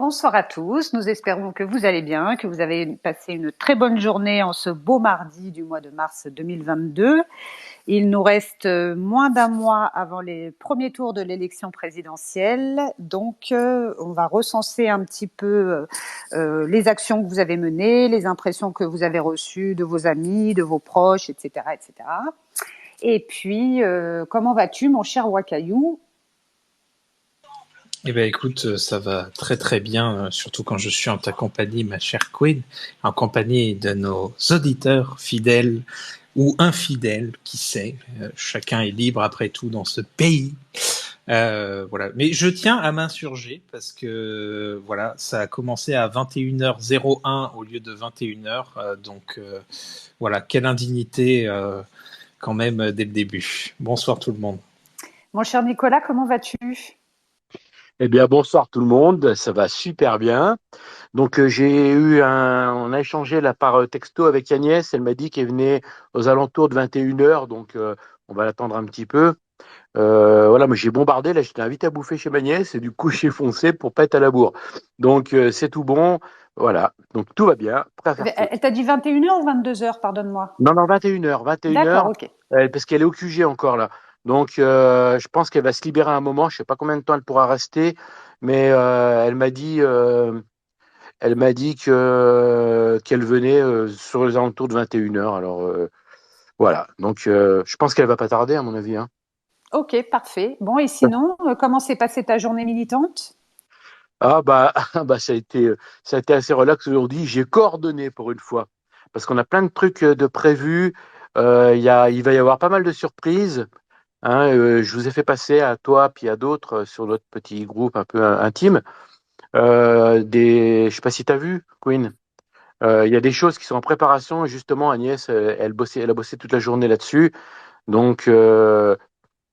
Bonsoir à tous, nous espérons que vous allez bien, que vous avez passé une très bonne journée en ce beau mardi du mois de mars 2022. Il nous reste moins d'un mois avant les premiers tours de l'élection présidentielle, donc on va recenser un petit peu les actions que vous avez menées, les impressions que vous avez reçues de vos amis, de vos proches, etc. etc. Et puis, comment vas-tu mon cher Wakayu ? Eh bien, écoute, ça va très très bien, surtout quand je suis en ta compagnie, ma chère Queen, en compagnie de nos auditeurs fidèles ou infidèles, qui sait, chacun est libre après tout dans ce pays. Voilà. Mais je tiens à m'insurger parce que voilà, ça a commencé à 21h01 au lieu de 21h, donc voilà, quelle indignité quand même dès le début. Bonsoir tout le monde. Mon cher Nicolas, comment vas-tu ? Eh bien, bonsoir tout le monde, ça va super bien. Donc, on a échangé là par texto avec Agnès, elle m'a dit qu'elle venait aux alentours de 21h, donc on va l'attendre un petit peu. Voilà, moi j'ai bombardé, là j'étais invité à bouffer chez ma nièce et du coup j'ai foncé pour pas être à la bourre. Donc, c'est tout bon, voilà, donc tout va bien, prêt à faire feu. Elle t'a dit 21h ou 22h, pardonne-moi. Non, non, 21h, 21h, D'accord, ok. parce qu'elle est au QG encore là. Donc, je pense qu'elle va se libérer un moment. Je sais pas combien de temps elle pourra rester, mais elle m'a dit que qu'elle venait sur les alentours de 21h. Alors, voilà. Donc, je pense qu'elle va pas tarder, à mon avis, hein. Ok, parfait. Bon, et sinon, comment s'est passée ta journée militante ? Ah bah, bah ça a été assez relax aujourd'hui. J'ai coordonné pour une fois, parce qu'on a plein de trucs de prévus. Il va y avoir pas mal de surprises. Hein, je vous ai fait passer à toi puis à d'autres sur notre petit groupe un peu intime. Je sais pas si tu as vu, Queen. Il y a des choses qui sont en préparation. Et justement, Agnès, elle a bossé toute la journée là-dessus. Donc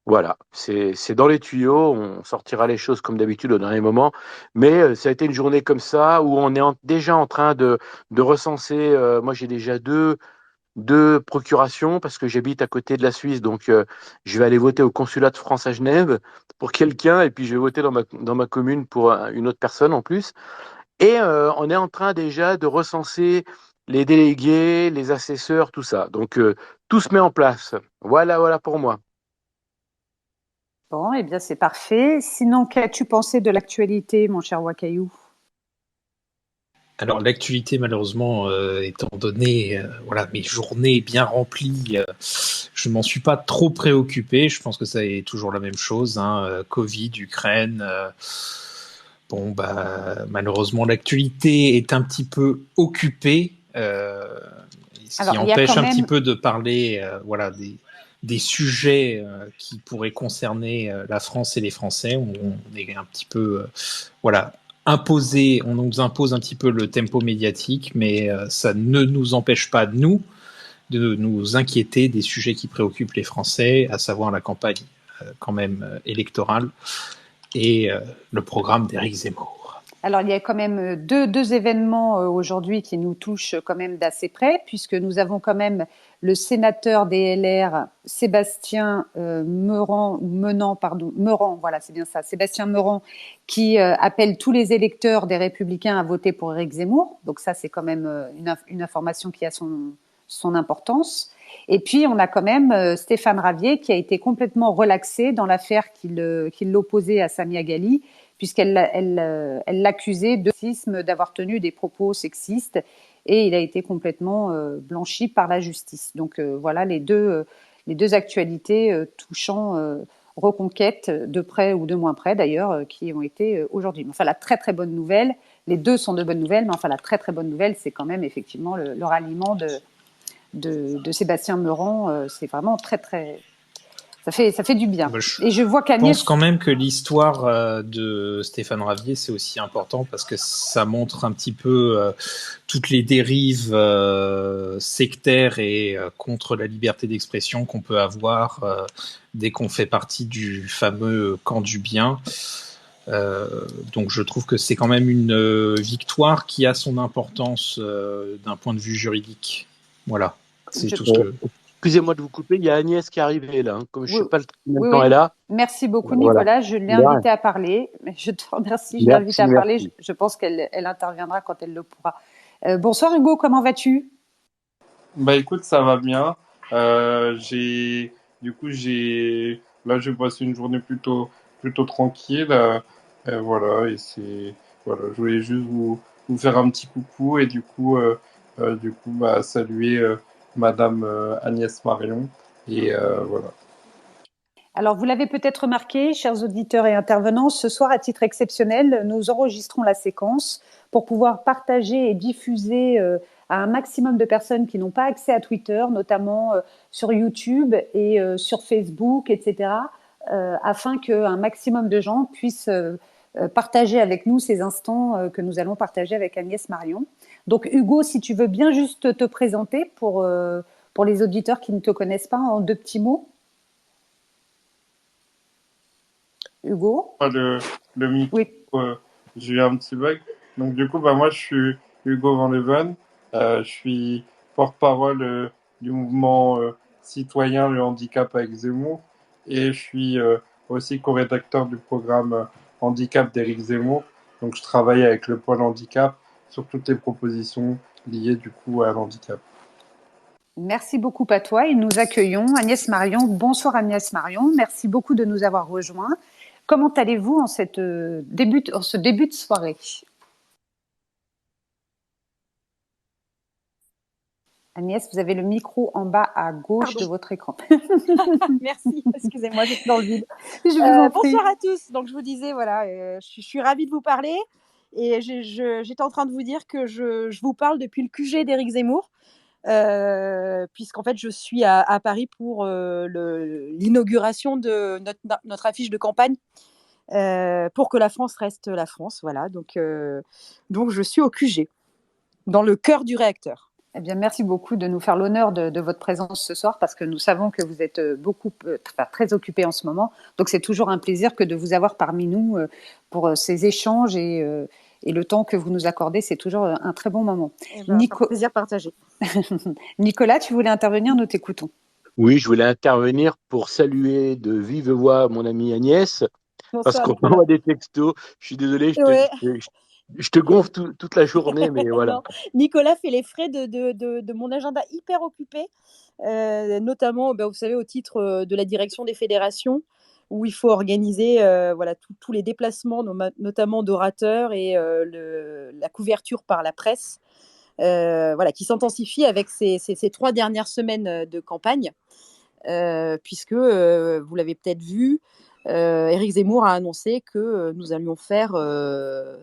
voilà, c'est dans les tuyaux. On sortira les choses comme d'habitude au dernier moment. Mais ça a été une journée comme ça où on est déjà en train de recenser. Moi, j'ai déjà deux procurations parce que j'habite à côté de la Suisse, donc je vais aller voter au consulat de France à Genève pour quelqu'un et puis je vais voter dans ma commune pour une autre personne en plus. Et on est en train déjà de recenser les délégués, les assesseurs, tout ça. Donc tout se met en place. Voilà, voilà pour moi. Bon, eh bien, c'est parfait. Sinon, qu'as-tu pensé de l'actualité, mon cher Wakayu ? Alors l'actualité malheureusement étant donné voilà mes journées bien remplies, je m'en suis pas trop préoccupé. Je pense que ça est toujours la même chose, hein, Covid, Ukraine. Bon bah malheureusement l'actualité est un petit peu occupée, ce qui Alors, il y a empêche quand un petit même... peu de parler voilà des sujets qui pourraient concerner la France et les Français. On est un petit peu voilà imposé, on nous impose un petit peu le tempo médiatique, mais ça ne nous empêche pas, nous, de nous inquiéter des sujets qui préoccupent les Français, à savoir la campagne quand même électorale et le programme d'Éric Zemmour. Alors, il y a quand même deux événements aujourd'hui qui nous touchent quand même d'assez près, puisque nous avons quand même le sénateur des LR, Sébastien Meurant, voilà, c'est bien ça, Sébastien Meurant, qui appelle tous les électeurs des Républicains à voter pour Éric Zemmour. Donc ça, c'est quand même une information qui a son importance. Et puis, on a quand même Stéphane Ravier qui a été complètement relaxé dans l'affaire qui l'opposait à Samia Ghali, puisqu'elle l'accusait de racisme, d'avoir tenu des propos sexistes, et il a été complètement blanchi par la justice. Donc voilà les deux actualités touchant Reconquête, de près ou de moins près d'ailleurs, qui ont été aujourd'hui. Enfin, la très très bonne nouvelle, les deux sont de bonnes nouvelles, mais enfin la très très bonne nouvelle, c'est quand même effectivement le ralliement de Sébastien Meurant. C'est vraiment très très... Ça fait du bien. Et je vois qu'Agnès... Je pense quand même que l'histoire de Stéphane Ravier, c'est aussi important parce que ça montre un petit peu toutes les dérives sectaires et contre la liberté d'expression qu'on peut avoir dès qu'on fait partie du fameux camp du bien. Donc je trouve que c'est quand même une victoire qui a son importance d'un point de vue juridique. Voilà, c'est tout ce que... Excusez-moi de vous couper, il y a Agnès qui est arrivée là, hein. Comme je Oui, ne sais pas combien de oui, temps elle oui. a. Merci beaucoup, Voilà. Nicolas. Je l'ai De rien. invitée à parler. Je te remercie. Je l'ai invitée Merci, à parler. merci. Je pense qu'elle interviendra quand elle le pourra. Bonsoir, Hugo. Comment vas-tu? Bah écoute, ça va bien. Du coup, là, j'ai passé une journée plutôt tranquille. Voilà, voilà, je voulais juste vous faire un petit coucou et bah, saluer Madame Agnès Marion. Et voilà. Alors, vous l'avez peut-être remarqué, chers auditeurs et intervenants, ce soir, à titre exceptionnel, nous enregistrons la séquence pour pouvoir partager et diffuser à un maximum de personnes qui n'ont pas accès à Twitter, notamment sur YouTube et sur Facebook, etc., afin qu'un maximum de gens puissent partager avec nous ces instants que nous allons partager avec Agnès Marion. Donc, Hugo, si tu veux bien juste te présenter pour les auditeurs qui ne te connaissent pas en 2 petits mots. Hugo? Le micro, Oui. j'ai eu un petit bug. Donc du coup, bah, moi, je suis Hugo Van Leven. Je suis porte-parole du mouvement citoyen Le Handicap avec Zemmour. Et je suis aussi co-rédacteur du programme Handicap d'Éric Zemmour. Donc je travaille avec le pôle handicap sur toutes les propositions liées du coup à l'handicap. Merci beaucoup à toi et nous accueillons Agnès Marion. Bonsoir Agnès Marion, merci beaucoup de nous avoir rejoints. Comment allez-vous en ce début de soirée? Agnès, vous avez le micro en bas à gauche de votre écran. Merci, excusez-moi, j'étais dans le vide. Je vous en prie. Bonsoir à tous. Donc je vous disais, voilà, je suis ravie de vous parler et j'étais en train de vous dire que je vous parle depuis le QG d'Éric Zemmour. Puisqu'en fait je suis à Paris pour l'inauguration de notre affiche de campagne pour que la France reste la France. Voilà, donc je suis au QG, dans le cœur du réacteur. Eh bien, merci beaucoup de nous faire l'honneur de votre présence ce soir parce que nous savons que vous êtes très occupé en ce moment. Donc, c'est toujours un plaisir que de vous avoir parmi nous pour ces échanges et le temps que vous nous accordez. C'est toujours un très bon moment. C'est un plaisir partagé. Nicolas, tu voulais intervenir, nous t'écoutons. Oui, je voulais intervenir pour saluer de vive voix mon amie Agnès. Bonsoir, parce qu'on Nicolas. m'envoie des textos. Je suis désolé, je te gonfle toute la journée, mais voilà. Non, Nicolas fait les frais de mon agenda hyper occupé, notamment, vous savez, au titre de la direction des fédérations, où il faut organiser voilà, tous les déplacements, notamment d'orateurs et la couverture par la presse, voilà, qui s'intensifie avec ces 3 dernières semaines de campagne, puisque, vous l'avez peut-être vu, Éric Zemmour a annoncé que nous allions faire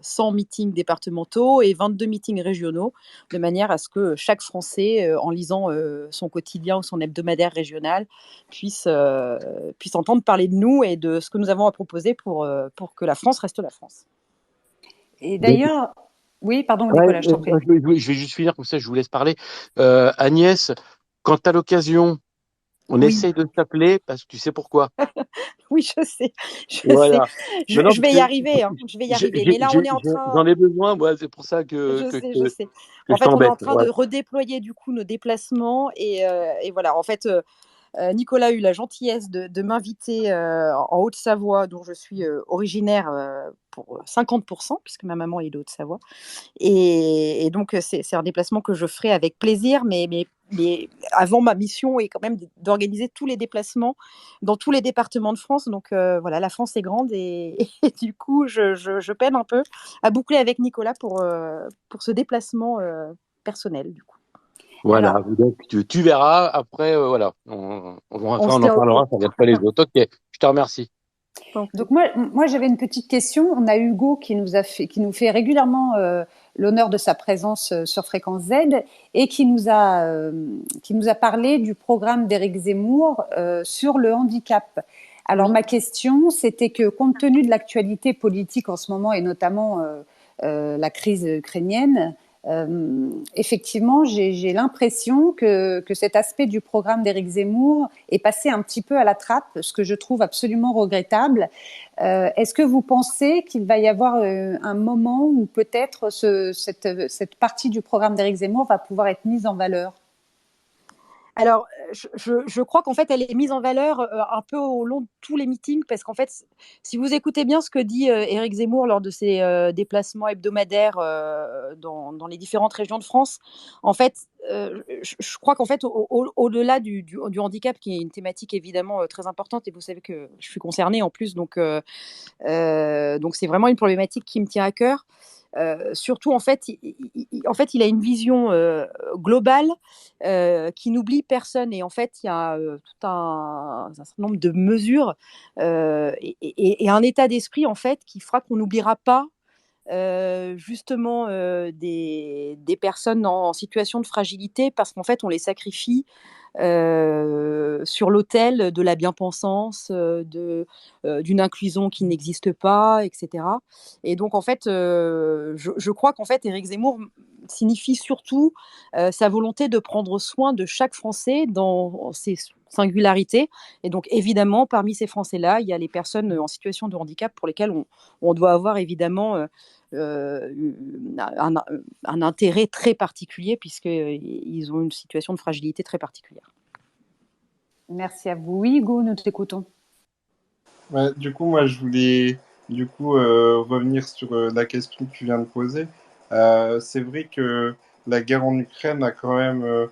100 meetings départementaux et 22 meetings régionaux, de manière à ce que chaque Français, en lisant son quotidien ou son hebdomadaire régional, puisse entendre parler de nous et de ce que nous avons à proposer pour que la France reste la France. Et d'ailleurs, oui, pardon Nicolas, je t'en prie. Je vais juste finir, comme ça je vous laisse parler. Agnès, quand tu as l'occasion, on essaye de t'appeler parce que tu sais pourquoi. Oui, je sais. Voilà. Je vais y arriver. Hein. Je vais y arriver. Mais là, on est en train. J'en ai besoin, moi, c'est pour ça que Je sais. que En je fait, on est en t'embête. train de redéployer du coup nos déplacements et voilà. En fait, Nicolas a eu la gentillesse de m'inviter en Haute-Savoie, dont je suis originaire pour 50%, puisque ma maman est de Haute-Savoie. Et donc, c'est un déplacement que je ferai avec plaisir, mais avant, ma mission est quand même d'organiser tous les déplacements dans tous les départements de France. Donc, voilà, la France est grande et du coup, je peine un peu à boucler avec Nicolas pour ce déplacement personnel, du coup. Voilà, Alors, donc tu verras. Après, voilà, on en parlera, ça regarde pas les autres. Ok, je te remercie. Donc moi j'avais une petite question. On a Hugo qui nous fait régulièrement l'honneur de sa présence sur Fréquence Z et qui nous a parlé du programme d'Éric Zemmour sur le handicap. Alors ma question, c'était que compte tenu de l'actualité politique en ce moment et notamment la crise ukrainienne, effectivement, j'ai l'impression que cet aspect du programme d'Éric Zemmour est passé un petit peu à la trappe, ce que je trouve absolument regrettable. Est-ce que vous pensez qu'il va y avoir un moment où peut-être cette partie du programme d'Éric Zemmour va pouvoir être mise en valeur ? Alors, je crois qu'en fait, elle est mise en valeur un peu au long de tous les meetings, parce qu'en fait, si vous écoutez bien ce que dit Éric Zemmour lors de ses déplacements hebdomadaires dans les différentes régions de France, en fait, je crois qu'en fait, au-delà du handicap, qui est une thématique évidemment très importante, et vous savez que je suis concernée en plus, donc c'est vraiment une problématique qui me tient à cœur. Surtout, en fait, il a une vision globale qui n'oublie personne. Et en fait, il y a tout un certain nombre de mesures et un état d'esprit, en fait, qui fera qu'on n'oubliera pas justement des personnes en situation de fragilité, parce qu'en fait, on les sacrifie sur l'autel de la bien-pensance, d'une inclusion qui n'existe pas, etc. Et donc, en fait, je crois qu'en fait, Éric Zemmour signifie surtout sa volonté de prendre soin de chaque Français dans ses singularités. Et donc, évidemment, parmi ces Français-là, il y a les personnes en situation de handicap pour lesquelles on doit avoir évidemment un intérêt très particulier, puisqu'ils ont une situation de fragilité très particulière. Merci à vous. Oui, Hugo, nous t'écoutons. Ouais, du coup, moi, je voulais revenir sur la question que tu viens de poser. C'est vrai que la guerre en Ukraine a quand même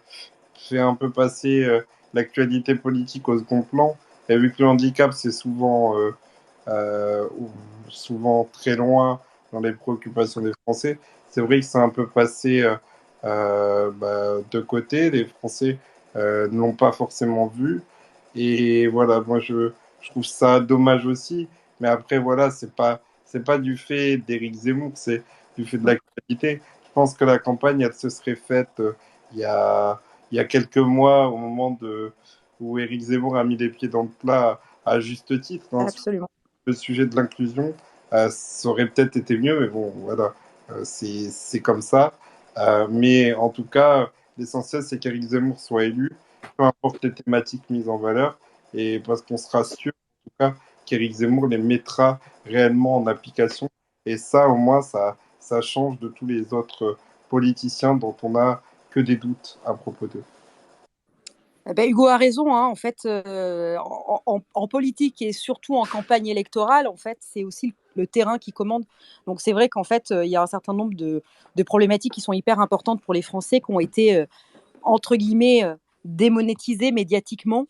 fait un peu passer l'actualité politique au second plan. Et vu que le handicap, c'est souvent très loin dans les préoccupations des Français, c'est vrai que c'est un peu passé de côté. Les Français ne l'ont pas forcément vu. Et voilà, moi, je trouve ça dommage aussi. Mais après, voilà, c'est pas du fait d'Éric Zemmour, c'est du fait de l'actualité. Je pense que la campagne, elle se serait faite il y a quelques mois, au moment où Éric Zemmour a mis les pieds dans le plat à juste titre, hein, sur Absolument. le sujet de l'inclusion. Ça aurait peut-être été mieux, mais bon, voilà, c'est comme ça. Mais en tout cas, l'essentiel, c'est qu'Éric Zemmour soit élu, peu importe les thématiques mises en valeur, et parce qu'on sera sûr, en tout cas, qu'Éric Zemmour les mettra réellement en application. Et ça, au moins, ça change de tous les autres politiciens dont on n'a que des doutes à propos d'eux. Hugo a raison, hein. En fait, en politique et surtout en campagne électorale, en fait, c'est aussi le terrain qui commande. Donc c'est vrai qu'en fait, il y a un certain nombre de problématiques qui sont hyper importantes pour les Français, qui ont été entre guillemets démonétisées médiatiquement.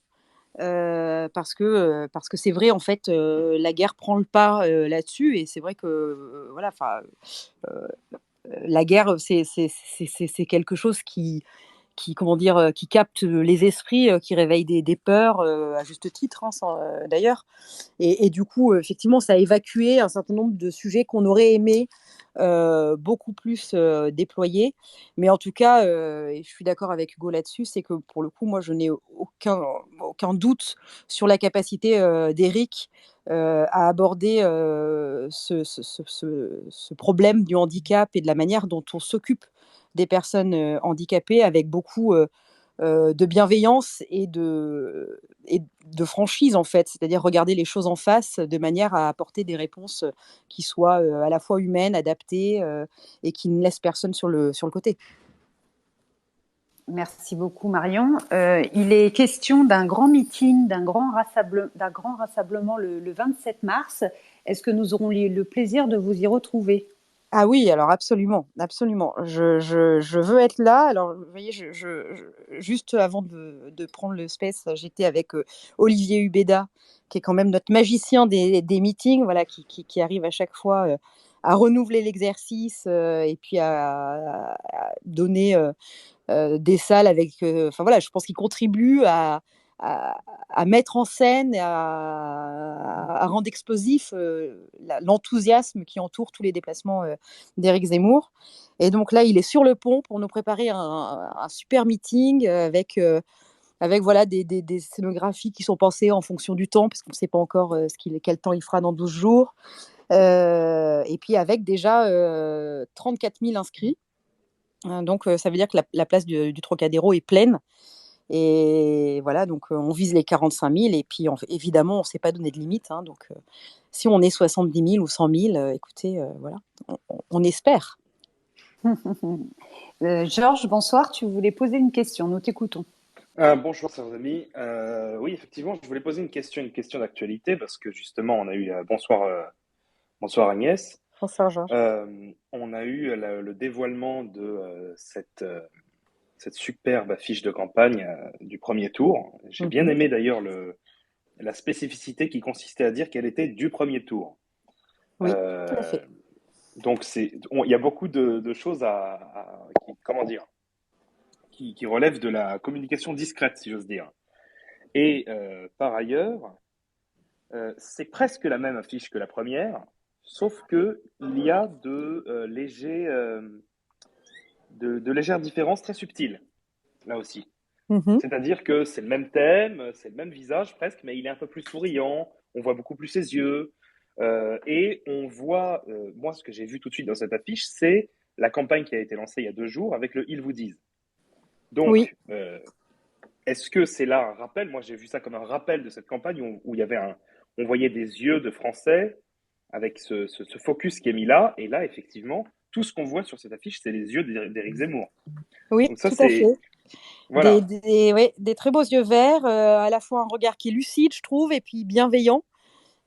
Parce que c'est vrai, en fait, la guerre prend le pas là-dessus, et c'est vrai que voilà, euh, la guerre, c'est quelque chose comment dire, qui capte les esprits, qui réveille des peurs, à juste titre, hein, d'ailleurs. Et du coup, effectivement, ça a évacué un certain nombre de sujets qu'on aurait aimé beaucoup plus déployer. Mais en tout cas, et je suis d'accord avec Hugo là-dessus, c'est que pour le coup, moi, je n'ai aucun doute sur la capacité d'Éric à aborder ce problème du handicap et de la manière dont on s'occupe des personnes handicapées, avec beaucoup de bienveillance et de franchise, en fait, c'est-à-dire regarder les choses en face de manière à apporter des réponses qui soient à la fois humaines, adaptées et qui ne laissent personne sur le côté. Merci beaucoup, Marion. Il est question d'un grand meeting, d'un grand rassemblement le 27 mars. Est-ce que nous aurons le plaisir de vous y retrouver? Ah oui, alors absolument, absolument. Je veux être là. Alors, vous voyez, juste avant de prendre le space, j'étais avec Olivier Hubeda, qui est quand même notre magicien des meetings, voilà, qui arrive à chaque fois à renouveler l'exercice et puis à donner des salles avec. Enfin voilà, je pense qu'il contribue à mettre en scène et à rendre explosif l'enthousiasme qui entoure tous les déplacements d'Éric Zemmour. Et donc là, il est sur le pont pour nous préparer un super meeting avec voilà, des scénographies qui sont pensées en fonction du temps, parce qu'on ne sait pas encore quel temps il fera dans 12 jours. Et puis avec déjà 34 000 inscrits. Donc ça veut dire que la place du Trocadéro est pleine. Et voilà, donc on vise les 45 000, et puis évidemment, on ne s'est pas donné de limite, hein, donc si on est 70 000 ou 100 000, écoutez, voilà, on espère. Georges, bonsoir, tu voulais poser une question, nous t'écoutons. Bonjour, chers amis. Oui, effectivement, je voulais poser une question d'actualité parce que justement, on a eu bonsoir Agnès. Bonsoir Georges. On a eu le dévoilement de cette superbe affiche de campagne du premier tour. J'ai bien Mhm. aimé d'ailleurs la spécificité qui consistait à dire qu'elle était du premier tour. Oui, tout à Euh, fait. donc il y a beaucoup de choses comment dire, qui relèvent de la communication discrète, si j'ose dire. Et par ailleurs, c'est presque la même affiche que la première, sauf que il y a de légères différences très subtiles, là aussi. Mhm. C'est-à-dire que c'est le même thème, c'est le même visage presque, mais il est un peu plus souriant, on voit beaucoup plus ses yeux, et on voit, moi ce que j'ai vu tout de suite dans cette affiche, c'est la campagne qui a été lancée il y a 2 jours avec le Ils vous disent. Oui, Donc, est-ce que c'est là un rappel? Moi, j'ai vu ça comme un rappel de cette campagne où il y avait on voyait des yeux de Français avec ce focus qui est mis là. Et là, effectivement, tout ce qu'on voit sur cette affiche, c'est les yeux d'Éric Zemmour. oui, Donc ça, tout à c'est... fait. Voilà. Ouais, des très beaux yeux verts, à la fois un regard qui est lucide, je trouve, et puis bienveillant.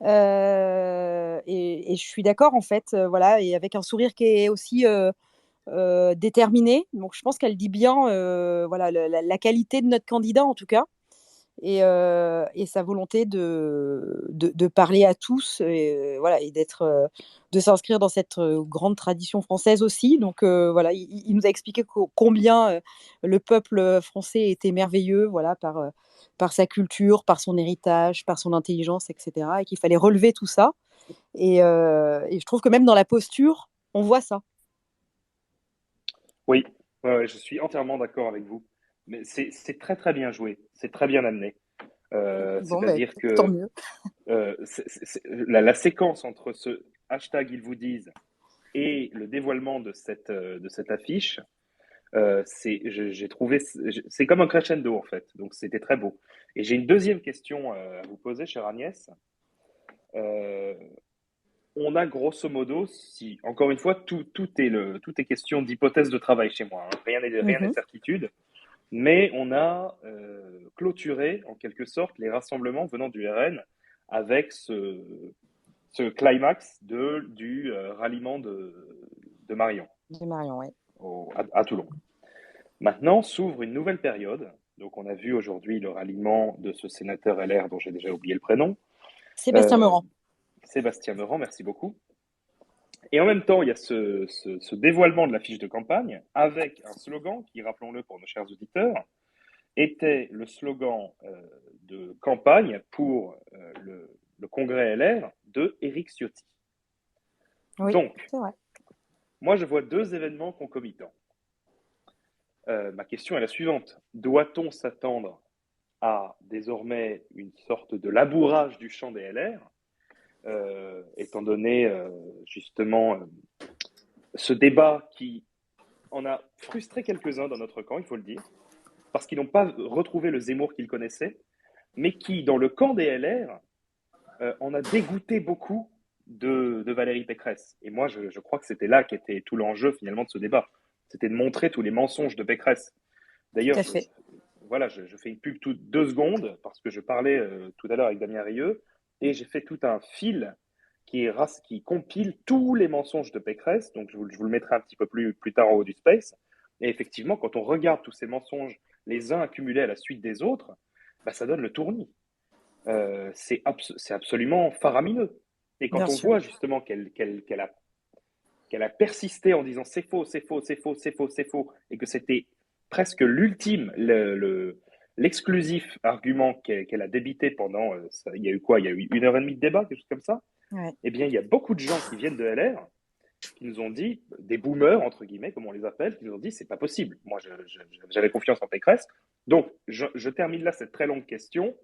Et je suis d'accord, en fait, voilà, et avec un sourire qui est aussi déterminé. Donc, je pense qu'elle dit bien voilà, la qualité de notre candidat, en tout cas, et sa volonté de parler à tous, et, voilà, et de s'inscrire dans cette grande tradition française aussi. Donc, voilà, il nous a expliqué combien le peuple français était merveilleux, voilà, par sa culture, par son héritage, par son intelligence, etc. Et qu'il fallait relever tout ça. Et je trouve que même dans la posture, on voit ça. Oui, ouais, ouais, je suis entièrement d'accord avec vous. Mais c'est très très bien joué, c'est très bien amené. Bon, ben, C'est-à-dire tant que mieux. la séquence entre ce hashtag ils vous disent et le dévoilement de cette affiche, j'ai trouvé, c'est comme un crescendo en fait, donc c'était très beau. Et j'ai une deuxième question à vous poser, chère Agnès. Euh, on a grosso modo, si encore une fois, tout est question d'hypothèse de travail chez moi, hein. Rien n'est Mhm. certitude, mais on a clôturé en quelque sorte les rassemblements venant du RN avec ce climax du ralliement de Marion Dis Marion, ouais. à Toulon. Maintenant s'ouvre une nouvelle période. Donc, on a vu aujourd'hui le ralliement de ce sénateur LR dont j'ai déjà oublié le prénom, Sébastien euh, Meurant. Sébastien Meurant, merci beaucoup. Et en même temps, il y a ce dévoilement de la fiche de campagne avec un slogan qui, rappelons-le pour nos chers auditeurs, était le slogan de campagne pour le congrès LR de Éric Ciotti. Oui, Donc, c'est vrai. moi, je vois deux événements concomitants. Ma question est la suivante. Doit-on s'attendre à désormais une sorte de labourage du champ des LR, étant donné justement ce débat qui en a frustré quelques-uns dans notre camp, il faut le dire, parce qu'ils n'ont pas retrouvé le Zemmour qu'ils connaissaient, mais qui, dans le camp des LR, en a dégoûté beaucoup de Valérie Pécresse. Et moi, je crois que c'était là qu'était tout l'enjeu finalement de ce débat. C'était de montrer tous les mensonges de Pécresse. Tout D'ailleurs, à fait. voilà, je fais une pub toutes 2 secondes parce que je parlais tout à l'heure avec Damien Rieu et j'ai fait tout un fil qui compile tous les mensonges de Pécresse. Donc, je vous le mettrai un petit peu plus tard en haut du space. Et effectivement, quand on regarde tous ces mensonges, les uns accumulés à la suite des autres, bah, ça donne le tournis. C'est absolument faramineux. Et quand Bien on sûr. voit justement qu'elle a persisté en disant c'est faux, c'est faux, c'est faux, c'est faux, c'est faux, et que c'était presque l'ultime, l'exclusif argument qu'elle a débité pendant, il y a eu quoi? Il y a eu 1 heure et demie de débat, quelque chose comme ça. Ouais. Eh bien, il y a beaucoup de gens qui viennent de LR qui nous ont dit, des boomers, entre guillemets, comme on les appelle, qui nous ont dit c'est pas possible. Moi, j'avais confiance en Pécresse. Donc, je termine là cette très longue question.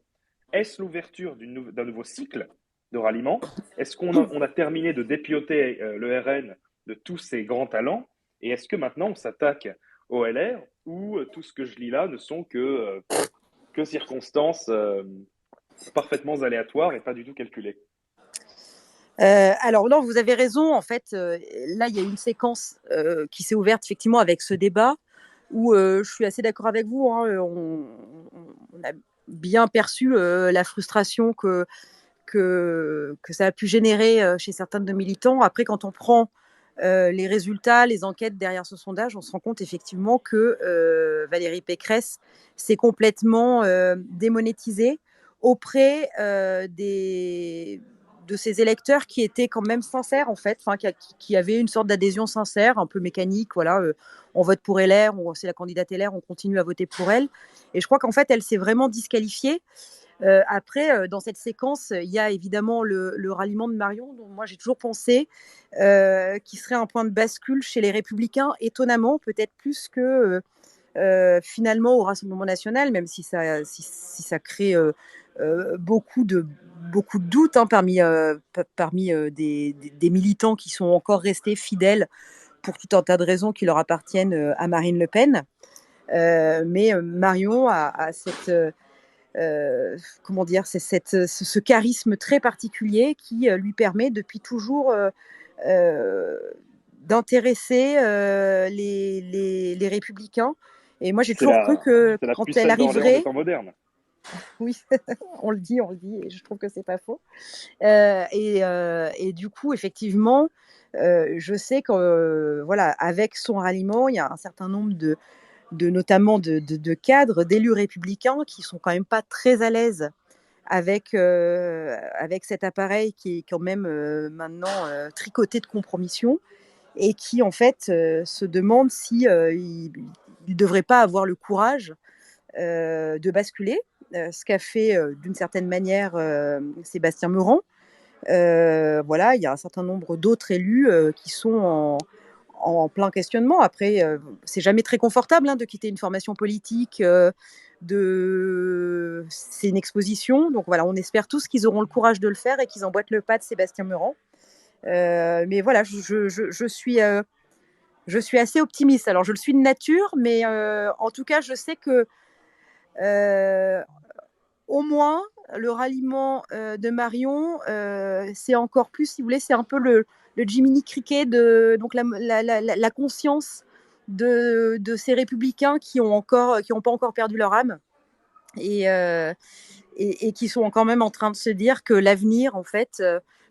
Est-ce l'ouverture d'un nouveau cycle de ralliement? Est-ce qu'on a terminé de dépioter le RN de tous ses grands talents? Et est-ce que maintenant on s'attaque au LR ou tout ce que je lis là ne sont que circonstances parfaitement aléatoires et pas du tout calculées? Alors non, vous avez raison. En fait, là, il y a une séquence qui s'est ouverte effectivement avec ce débat. où je suis assez d'accord avec vous, hein, on a bien perçu la frustration que ça a pu générer chez certains de nos militants. Après, quand on prend les résultats, les enquêtes derrière ce sondage, on se rend compte effectivement que Valérie Pécresse s'est complètement démonétisée auprès de ces électeurs qui étaient quand même sincères, en fait, qui avaient une sorte d'adhésion sincère, un peu mécanique. Voilà, on vote pour LR, c'est la candidate LR, on continue à voter pour elle. Et je crois qu'en fait, elle s'est vraiment disqualifiée. Après, dans cette séquence, il y a évidemment le ralliement de Marion, dont moi j'ai toujours pensé qui serait un point de bascule chez les Républicains, étonnamment, peut-être plus que finalement au Rassemblement national, même si ça crée beaucoup de doutes hein, parmi des militants qui sont encore restés fidèles pour tout un tas de raisons qui leur appartiennent à Marine Le Pen. Mais Marion a cette comment dire, c'est ce charisme très particulier qui lui permet depuis toujours d'intéresser les républicains. Et moi, j'ai toujours cru que c'est la quand elle pucelle d'Orléans des arriverait, temps modernes. oui, on le dit, et je trouve que c'est pas faux. Et du coup, effectivement, je sais que voilà, avec son ralliement, il y a un certain nombre notamment de cadres, d'élus républicains qui sont quand même pas très à l'aise avec cet appareil qui est quand même maintenant tricoté de compromissions et qui en fait se demandent si il devrait pas avoir le courage de basculer, ce qu'a fait d'une certaine manière Sébastien Meurant. Voilà, il y a un certain nombre d'autres élus qui sont en plein questionnement. Après, c'est jamais très confortable hein, de quitter une formation politique. C'est une exposition. Donc voilà, on espère tous qu'ils auront le courage de le faire et qu'ils emboîtent le pas de Sébastien Meurant. Mais voilà, je suis assez optimiste. Alors, je le suis de nature, mais en tout cas, je sais que au moins, le ralliement de Marion, c'est encore plus, si vous voulez, c'est un peu le Jiminy Cricket, donc la conscience de ces républicains qui n'ont pas encore perdu leur âme et, qui sont quand même en train de se dire que l'avenir, en fait,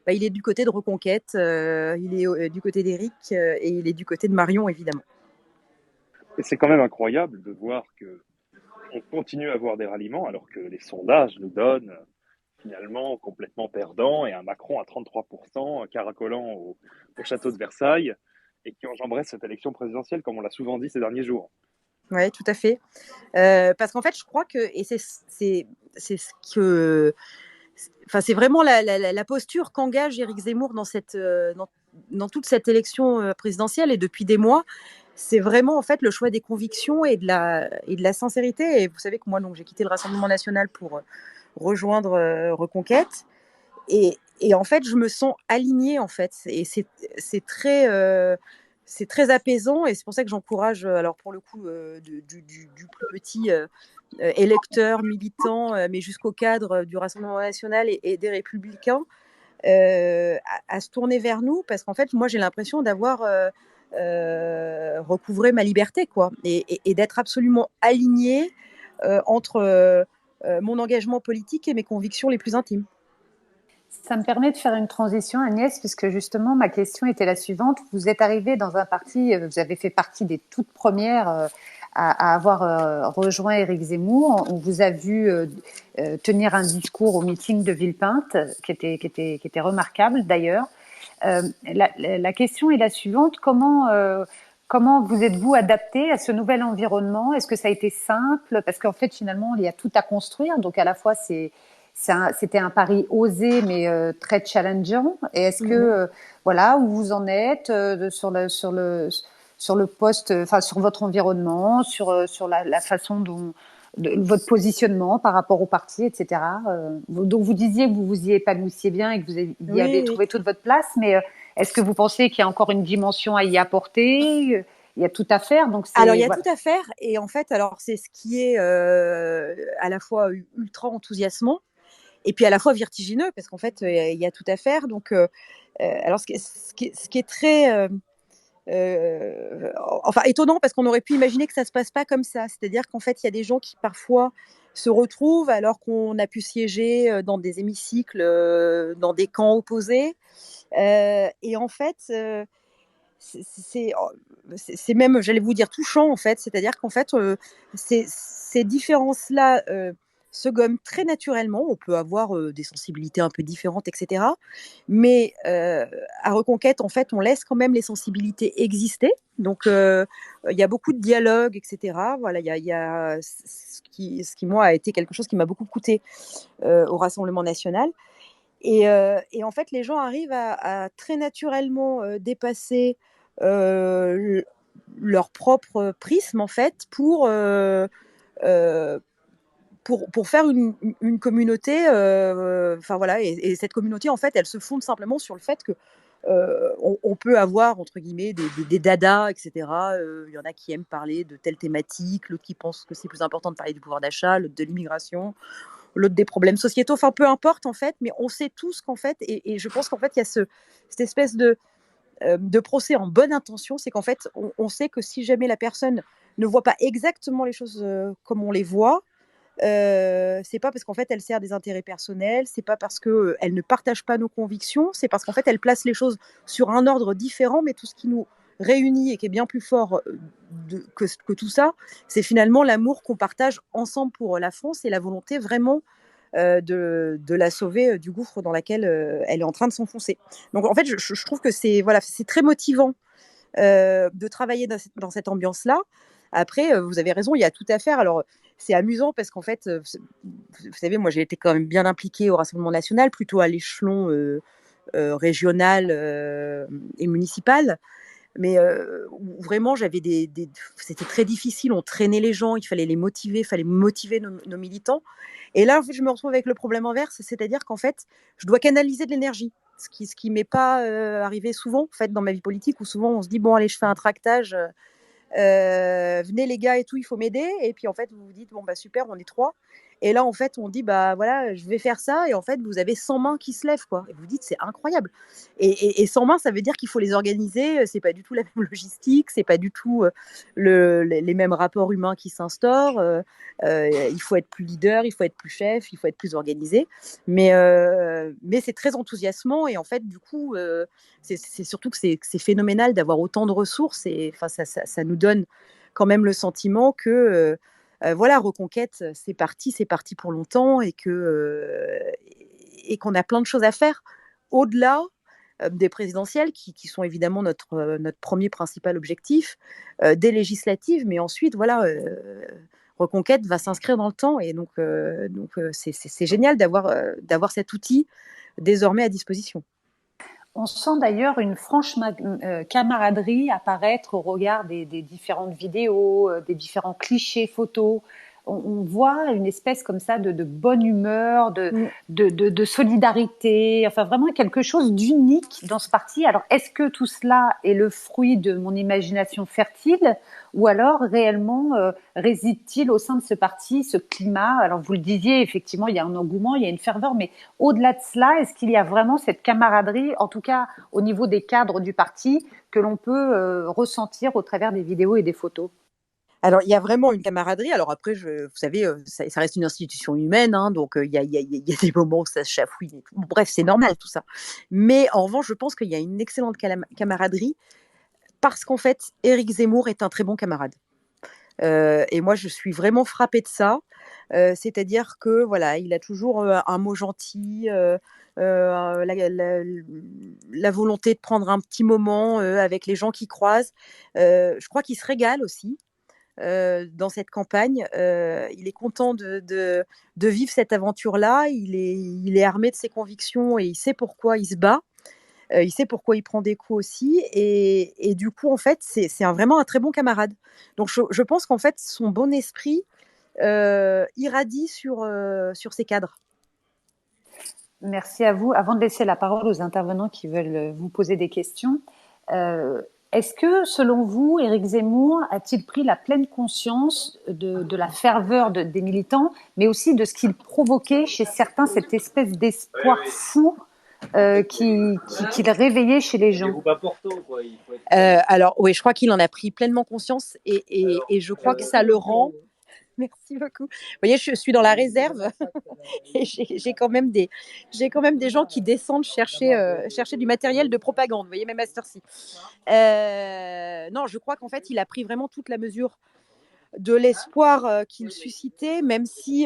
il est du côté de Reconquête, il est du côté d'Éric et il est du côté de Marion, évidemment. Et c'est quand même incroyable de voir que on continue à avoir des ralliements alors que les sondages nous donnent finalement complètement perdant et un Macron à 33%, caracolant au château de Versailles et qui enjamberait cette élection présidentielle comme on l'a souvent dit ces derniers jours. Oui, tout à fait. Parce qu'en fait, je crois que, et c'est ce que, enfin, c'est vraiment la posture qu'engage Éric Zemmour dans toute cette élection présidentielle et depuis des mois. C'est vraiment en fait le choix des convictions et de la sincérité. Et vous savez que moi, donc, j'ai quitté le Rassemblement national pour rejoindre Reconquête. Et en fait, je me sens alignée en fait. Et c'est très apaisant. Et c'est pour ça que j'encourage, alors pour le coup, du plus petit électeur, militant, mais jusqu'au cadre du Rassemblement national et des Républicains, à se tourner vers nous, parce qu'en fait, moi, j'ai l'impression d'avoir recouvré ma liberté, quoi, et d'être absolument alignée entre mon engagement politique et mes convictions les plus intimes. Ça me permet de faire une transition, Agnès, puisque justement, ma question était la suivante. Vous êtes arrivée dans un parti, vous avez fait partie des toutes premières à avoir rejoint Éric Zemmour. On vous a vu tenir un discours au meeting de Villepinte, qui était remarquable d'ailleurs. La question est la suivante. Comment vous êtes-vous adapté à ce nouvel environnement? Est-ce que ça a été simple? Parce qu'en fait, finalement, il y a tout à construire. Donc, à la fois, c'était un pari osé, mais très challengeant. Et est-ce que, voilà, où vous en êtes sur le poste, enfin, sur votre environnement, sur la façon dont votre positionnement par rapport au parti, etc. Donc vous disiez que vous vous y épanouissiez bien et que vous y avez trouvé toute votre place, mais est-ce que vous pensez qu'il y a encore une dimension à y apporter? Il y a tout à faire. Donc alors, il y a tout à faire. Et en fait, alors, c'est ce qui est à la fois ultra enthousiasmant et puis à la fois vertigineux, parce qu'en fait, il y a tout à faire. Donc, alors, ce qui est très Enfin, étonnant parce qu'on aurait pu imaginer que ça se passe pas comme ça. C'est-à-dire qu'en fait, il y a des gens qui parfois se retrouvent alors qu'on a pu siéger dans des hémicycles, dans des camps opposés. Et en fait, c'est même, j'allais vous dire, touchant en fait. C'est-à-dire qu'en fait, ces différences-là se gomment très naturellement. On peut avoir des sensibilités un peu différentes, etc. Mais à Reconquête, en fait, on laisse quand même les sensibilités exister. Donc, il y a beaucoup de dialogue, etc. Voilà, il y a ce qui, moi, a été quelque chose qui m'a beaucoup coûté au Rassemblement national. Et en fait, les gens arrivent à très naturellement dépasser euh, leur propre prisme, en fait, euh, pour faire une communauté. Enfin voilà, et cette communauté, en fait, elle se fonde simplement sur le fait que on peut avoir, entre guillemets, des dadas, etc. Il y en a qui aiment parler de telle thématique, l'autre qui pense que c'est plus important de parler du pouvoir d'achat, l'autre de l'immigration, l'autre des problèmes sociétaux, enfin peu importe en fait, mais on sait tous qu'en fait, et je pense qu'en fait il y a cette espèce de procès en bonne intention, c'est qu'en fait on sait que si jamais la personne ne voit pas exactement les choses comme on les voit, c'est pas parce qu'en fait elle sert des intérêts personnels, c'est pas parce que elle ne partage pas nos convictions, c'est parce qu'en fait elle place les choses sur un ordre différent, mais tout ce qui nous réunit et qui est bien plus fort que tout ça, c'est finalement l'amour qu'on partage ensemble pour la France et la volonté vraiment de la sauver du gouffre dans lequel elle est en train de s'enfoncer. Donc en fait, je trouve que c'est voilà, c'est très motivant de travailler dans cette ambiance-là. Après, vous avez raison, il y a tout à faire. Alors, c'est amusant parce qu'en fait, vous savez, moi, j'ai été quand même bien impliquée au Rassemblement national, plutôt à l'échelon régional et municipal. Mais vraiment, c'était très difficile. On traînait les gens, il fallait les motiver, il fallait motiver nos militants. Et là, en fait, je me retrouve avec le problème inverse, c'est-à-dire qu'en fait, je dois canaliser de l'énergie. Ce qui m'est pas arrivé souvent en fait dans ma vie politique, où souvent on se dit bon allez je fais un tractage, venez les gars et tout, il faut m'aider. Et puis en fait, vous vous dites, bon, bah super, on est trois. Et là, en fait, on dit, bah voilà, je vais faire ça. Et en fait, vous avez 100 mains qui se lèvent, quoi. Et vous dites, c'est incroyable. Et 100 mains, ça veut dire qu'il faut les organiser. C'est pas du tout la même logistique, c'est pas du tout les mêmes rapports humains qui s'instaurent. Il faut être plus leader, il faut être plus chef, il faut être plus organisé. Mais c'est très enthousiasmant. Et en fait, du coup, c'est surtout que c'est phénoménal d'avoir autant de ressources. Et enfin, ça nous donne quand même le sentiment que voilà, Reconquête, c'est parti pour longtemps et qu'on a plein de choses à faire au-delà des présidentielles qui sont évidemment notre premier principal objectif, des législatives, mais ensuite, voilà, Reconquête va s'inscrire dans le temps et donc c'est génial d'avoir cet outil désormais à disposition. On sent d'ailleurs une franche camaraderie apparaître au regard des différentes vidéos, des différents clichés photos. On voit une espèce comme ça de bonne humeur, de solidarité, enfin vraiment quelque chose d'unique dans ce parti. Alors, est-ce que tout cela est le fruit de mon imagination fertile ou alors réellement réside-t-il au sein de ce parti, ce climat? Alors, vous le disiez, effectivement, il y a un engouement, il y a une ferveur, mais au-delà de cela, est-ce qu'il y a vraiment cette camaraderie, en tout cas au niveau des cadres du parti, que l'on peut ressentir au travers des vidéos et des photos? Alors, il y a vraiment une camaraderie. Alors après, vous savez, ça reste une institution humaine, hein, donc il y a des moments où ça se chafouine et tout. Bon, bref, c'est normal tout ça. Mais en revanche, je pense qu'il y a une excellente camaraderie parce qu'en fait, Éric Zemmour est un très bon camarade. Et moi, je suis vraiment frappée de ça. C'est-à-dire que voilà, il a toujours un mot gentil, la volonté de prendre un petit moment avec les gens qu'il croise. Je crois qu'il se régale aussi dans cette campagne. Il est content de vivre cette aventure-là. Il est armé de ses convictions et il sait pourquoi il se bat. Il sait pourquoi il prend des coups aussi. Et du coup, en fait, c'est vraiment un très bon camarade. Donc, je pense qu'en fait, son bon esprit irradie sur ses cadres. Merci à vous. Avant de laisser la parole aux intervenants qui veulent vous poser des questions, est-ce que, selon vous, Éric Zemmour a-t-il pris la pleine conscience de la ferveur des militants, mais aussi de ce qu'il provoquait chez certains, cette espèce d'espoir fou qu'il réveillait chez les gens? Alors, oui, je crois qu'il en a pris pleinement conscience et je crois que ça le rend. Merci beaucoup. Vous voyez, je suis dans la réserve et j'ai quand même des gens qui descendent chercher du matériel de propagande. Vous voyez, même à cette heure-ci. Non, je crois qu'en fait, il a pris vraiment toute la mesure de l'espoir qu'il suscitait, même si,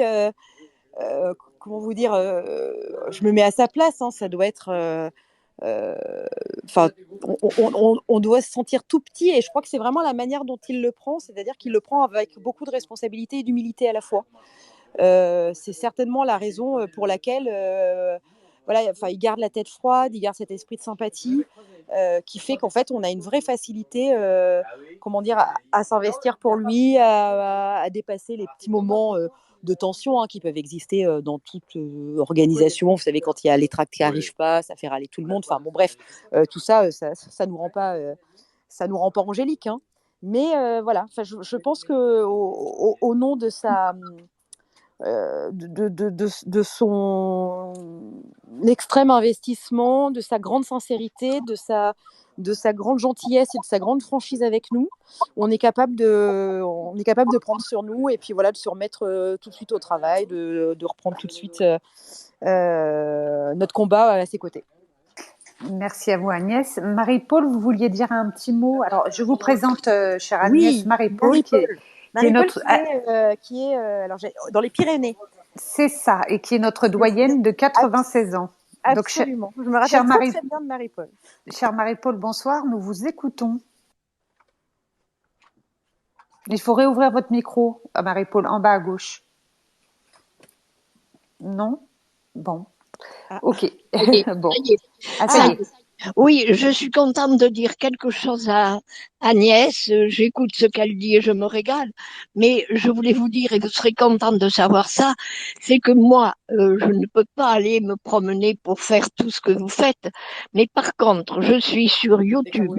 comment vous dire, je me mets à sa place. Hein, ça doit être. Enfin, on doit se sentir tout petit et je crois que c'est vraiment la manière dont il le prend, c'est-à-dire qu'il le prend avec beaucoup de responsabilité et d'humilité à la fois. C'est certainement la raison pour laquelle voilà, enfin, il garde la tête froide, il garde cet esprit de sympathie qui fait qu'en fait on a une vraie facilité comment dire, à s'investir pour lui, à dépasser les petits moments de tension qui peuvent exister dans toute organisation. Vous savez, quand il y a les tracts qui n'arrivent pas, ça fait râler tout le monde. Enfin bon, bref, tout ça, ça nous rend pas angélique. Hein. Mais voilà, je pense que au nom de sa de son extrême investissement, de sa grande sincérité, de sa grande gentillesse et de sa grande franchise avec nous, on est capable de prendre sur nous et puis voilà, de se remettre tout de suite au travail, de reprendre tout de suite notre combat à ses côtés. Merci à vous, Agnès. Marie-Paul, vous vouliez dire un petit mot? Alors, je vous présente, chère Agnès, Marie-Paul, qui est notre... qui est alors, dans les Pyrénées. C'est ça, et qui est notre doyenne de 96 ans. Absolument. Donc, je me rappelle très bien de Marie-Paul. Chère Marie-Paul, bonsoir, nous vous écoutons. Il faut réouvrir votre micro, Marie-Paul, en bas à gauche. Non? Bon. Ok. Bon. Ça y est. Oui, je suis contente de dire quelque chose à Agnès. J'écoute ce qu'elle dit et je me régale. Mais je voulais vous dire, et vous serez contente de savoir ça, c'est que moi, je ne peux pas aller me promener pour faire tout ce que vous faites. Mais par contre, je suis sur YouTube,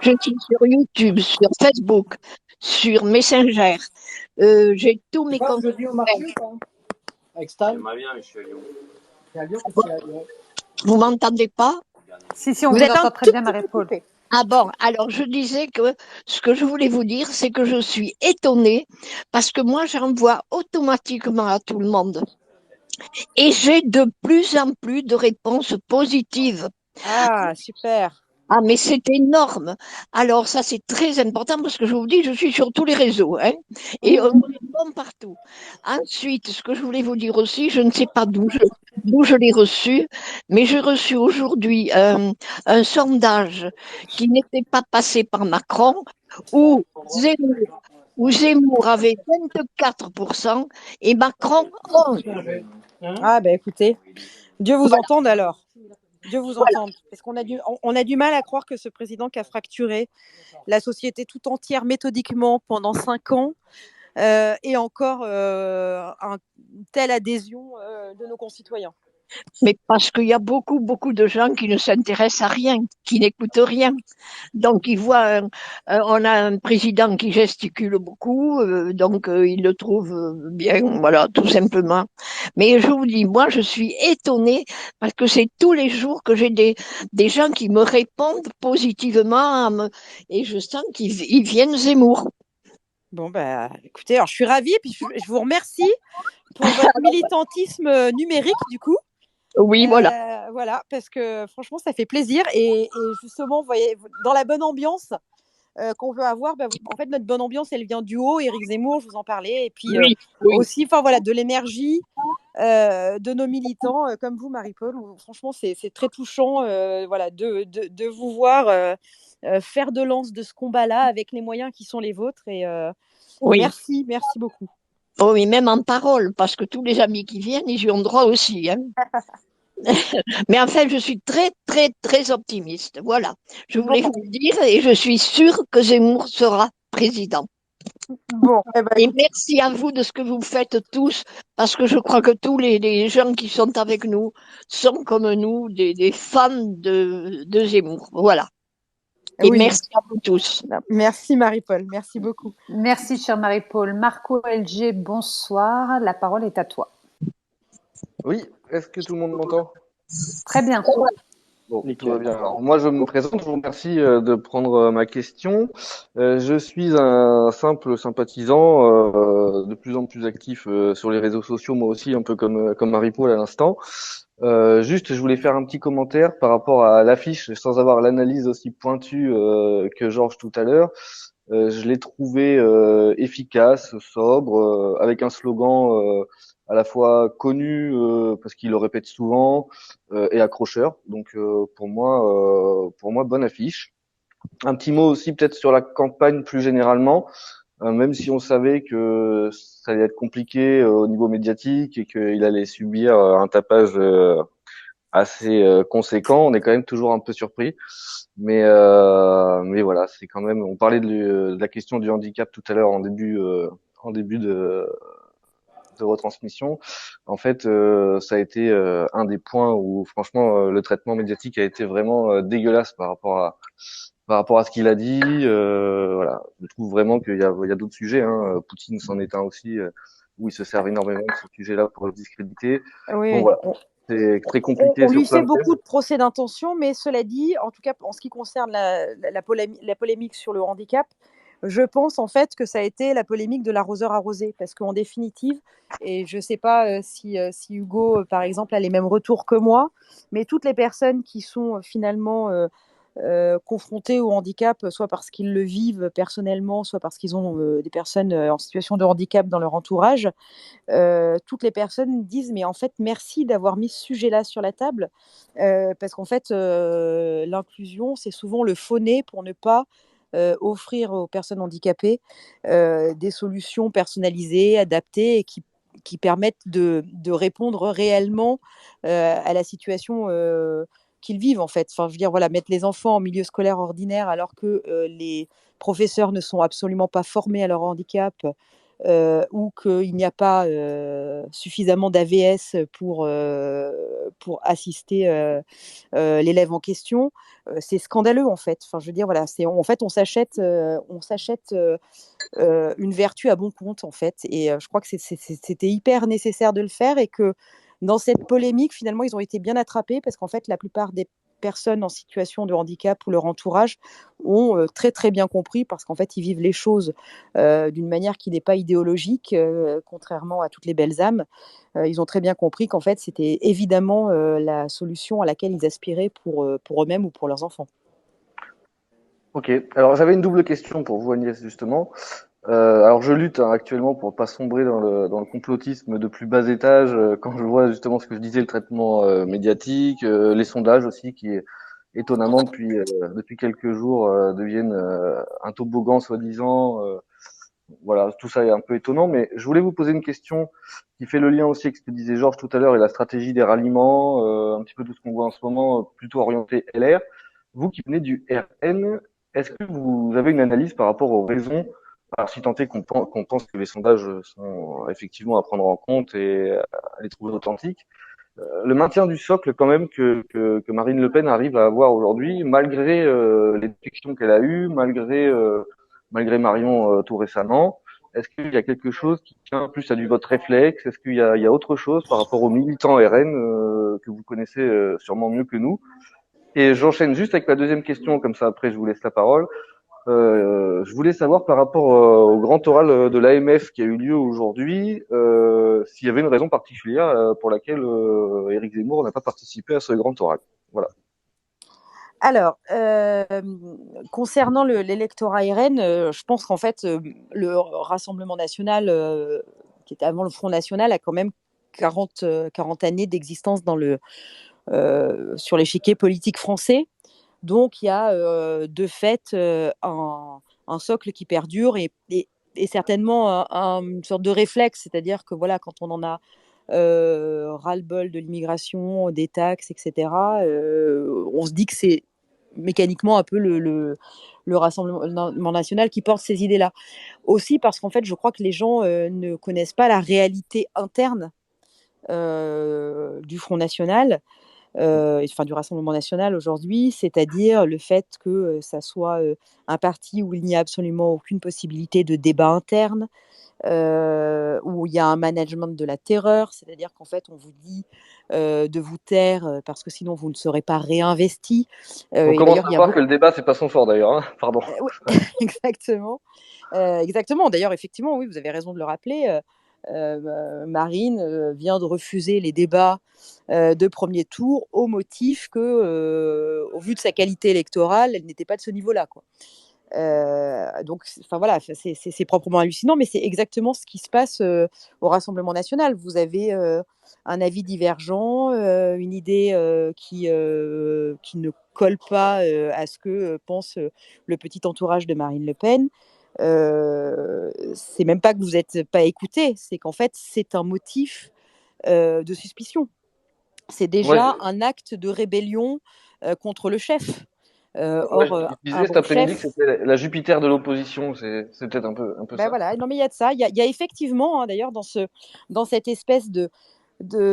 sur Facebook, sur Messenger. J'ai tous mes comptes. Vous m'entendez pas? Si, on vous entend très bien, Marie-Paul. Ah bon, alors je disais que ce que je voulais vous dire, c'est que je suis étonnée parce que moi, j'envoie automatiquement à tout le monde. Et j'ai de plus en plus de réponses positives. Ah, super. Ah, mais c'est énorme. Alors, ça, c'est très important parce que je vous dis, je suis sur tous les réseaux, hein, et on me répond partout. Ensuite, ce que je voulais vous dire aussi, je ne sais pas d'où je l'ai reçu, mais j'ai reçu aujourd'hui un sondage qui n'était pas passé par Macron, où Zemmour avait 24% et Macron 11%. Ah, ben écoutez, Dieu vous entende alors. Dieu vous entende. Parce qu'on a du mal à croire que ce président qui a fracturé la société tout entière méthodiquement pendant 5 ans ait encore une telle adhésion de nos concitoyens. Mais parce qu'il y a beaucoup, beaucoup de gens qui ne s'intéressent à rien, qui n'écoutent rien. Donc, ils voient, on a un président qui gesticule beaucoup, donc ils le trouvent bien, voilà, tout simplement. Mais je vous dis, moi, je suis étonnée parce que c'est tous les jours que j'ai des gens qui me répondent positivement et je sens qu'ils viennent Zemmour. Bon, bah, écoutez, alors je suis ravie, puis je vous remercie pour votre militantisme numérique, du coup. Oui, voilà. Voilà, parce que franchement, ça fait plaisir. Et justement, vous voyez, dans la bonne ambiance qu'on veut avoir, en fait, notre bonne ambiance, elle vient du haut. Éric Zemmour, je vous en parlais. Et puis aussi, voilà, de l'énergie de nos militants, comme vous, Marie-Paul. Franchement, c'est très touchant voilà, de vous voir faire de lance de ce combat-là avec les moyens qui sont les vôtres. Et merci beaucoup. Oh, oui, même en parole, parce que tous les amis qui viennent, ils y ont droit aussi. Hein. Mais en fait, je suis très, très, très optimiste. Voilà. Je voulais vous le dire et je suis sûre que Zemmour sera président. Bon, et merci à vous de ce que vous faites tous, parce que je crois que tous les gens qui sont avec nous sont comme nous, des fans de Zemmour. Voilà. Et merci à vous tous. Merci Marie-Paul, merci beaucoup. Merci chère Marie-Paul. Marco LG, bonsoir. La parole est à toi. Oui, est-ce que tout le monde m'entend? Très bien. Bon, tout va Nickel. bien. Alors, moi, je me présente, je vous remercie de prendre ma question. Je suis un simple sympathisant, de plus en plus actif sur les réseaux sociaux, moi aussi, un peu comme Marie-Paul à l'instant. Juste, je voulais faire un petit commentaire par rapport à l'affiche, sans avoir l'analyse aussi pointue que Georges tout à l'heure. Je l'ai trouvé efficace, sobre, avec un slogan à la fois connu parce qu'il le répète souvent et accrocheur. Donc pour moi, bonne affiche. Un petit mot aussi peut-être sur la campagne plus généralement, même si on savait que ça allait être compliqué au niveau médiatique et qu'il allait subir un tapage assez conséquent, on est quand même toujours un peu surpris. Mais voilà, c'est quand même. On parlait de la question du handicap tout à l'heure en début de retransmission. En fait, ça a été un des points où franchement le traitement médiatique a été vraiment dégueulasse par rapport à ce qu'il a dit. Voilà, je trouve vraiment il y a d'autres sujets. Hein. Poutine s'en est un aussi où ils se servent énormément de ce sujet-là pour le discréditer. Bon Oui, voilà, c'est très compliqué on lui sur plein fait de thèmes. beaucoup de procès d'intention, mais cela dit, en tout cas en ce qui concerne la polémique sur le handicap, je pense en fait que ça a été la polémique de l'arroseur arrosé, parce qu'en définitive, et je ne sais pas si Hugo, par exemple, a les mêmes retours que moi, mais toutes les personnes qui sont finalement confrontés au handicap, soit parce qu'ils le vivent personnellement, soit parce qu'ils ont des personnes en situation de handicap dans leur entourage, toutes les personnes disent mais en fait merci d'avoir mis ce sujet-là sur la table parce qu'en fait l'inclusion c'est souvent le faux nez pour ne pas offrir aux personnes handicapées des solutions personnalisées, adaptées et qui permettent de répondre réellement à la situation qu'ils vivent en fait. Enfin, je veux dire, voilà, mettre les enfants en milieu scolaire ordinaire alors que les professeurs ne sont absolument pas formés à leur handicap ou qu'il n'y a pas suffisamment d'AVS pour assister l'élève en question, c'est scandaleux en fait. Enfin, je veux dire, voilà, en fait, on s'achète une vertu à bon compte en fait. Et je crois que c'était hyper nécessaire de le faire et que dans cette polémique, finalement, ils ont été bien attrapés parce qu'en fait, la plupart des personnes en situation de handicap ou leur entourage ont très très bien compris parce qu'en fait, ils vivent les choses d'une manière qui n'est pas idéologique, contrairement à toutes les belles âmes. Ils ont très bien compris qu'en fait, c'était évidemment la solution à laquelle ils aspiraient pour eux-mêmes ou pour leurs enfants. Ok, alors j'avais une double question pour vous Agnès justement. Alors je lutte actuellement pour pas sombrer dans le complotisme de plus bas étage quand je vois justement ce que je disais, le traitement médiatique, les sondages aussi qui étonnamment depuis quelques jours deviennent un toboggan soi-disant. Voilà, tout ça est un peu étonnant, mais je voulais vous poser une question qui fait le lien aussi avec ce que disait Georges tout à l'heure et la stratégie des ralliements, un petit peu tout ce qu'on voit en ce moment, plutôt orienté LR. Vous qui venez du RN, est-ce que vous avez une analyse par rapport aux raisons, alors si tant est qu'on pense que les sondages sont effectivement à prendre en compte et à les trouver authentiques, le maintien du socle quand même que Marine Le Pen arrive à avoir aujourd'hui, malgré les défections qu'elle a eues, malgré Marion tout récemment. Est-ce qu'il y a quelque chose qui tient plus à du vote réflexe? Est-ce qu'il y a autre chose par rapport aux militants RN que vous connaissez sûrement mieux que nous? Et j'enchaîne juste avec la deuxième question, comme ça après je vous laisse la parole. Je voulais savoir par rapport au grand oral de l'AMF qui a eu lieu aujourd'hui, s'il y avait une raison particulière pour laquelle Éric Zemmour n'a pas participé à ce grand oral. Voilà. Alors, concernant l'électorat RN, je pense qu'en fait, le Rassemblement national, qui était avant le Front national, a quand même 40 années d'existence sur l'échiquier politique français. Donc, il y a de fait un socle qui perdure et certainement une sorte de réflexe, c'est-à-dire que voilà, quand on en a ras-le-bol de l'immigration, des taxes, etc., on se dit que c'est mécaniquement un peu le Rassemblement national qui porte ces idées-là. Aussi parce qu'en fait, je crois que les gens ne connaissent pas la réalité interne du Front National, enfin du Rassemblement national aujourd'hui, c'est-à-dire le fait que ça soit un parti où il n'y a absolument aucune possibilité de débat interne, où il y a un management de la terreur, c'est-à-dire qu'en fait, on vous dit de vous taire parce que sinon vous ne serez pas réinvesti. On Et commence d'ailleurs, à il y a voir que beaucoup. le débat, c'est pas son fort d'ailleurs, hein. Pardon. Oui, exactement. Exactement. D'ailleurs, effectivement, oui, vous avez raison de le rappeler. Marine vient de refuser les débats de premier tour au motif que, au vu de sa qualité électorale, elle n'était pas de ce niveau-là, quoi. Donc, enfin voilà, c'est proprement hallucinant, mais c'est exactement ce qui se passe au Rassemblement national. Vous avez un avis divergent, une idée qui ne colle pas à ce que pense le petit entourage de Marine Le Pen. C'est même pas que vous n'êtes pas écouté, c'est qu'en fait, c'est un motif de suspicion. C'est Ouais, déjà un acte de rébellion contre le chef. moi, Or, je un disais cet bon après-midi que chef, c'était la Jupiter de l'opposition. C'est peut-être un peu ben ça. voilà, non mais il y a de ça. Il y a effectivement, hein, d'ailleurs, dans cette espèce de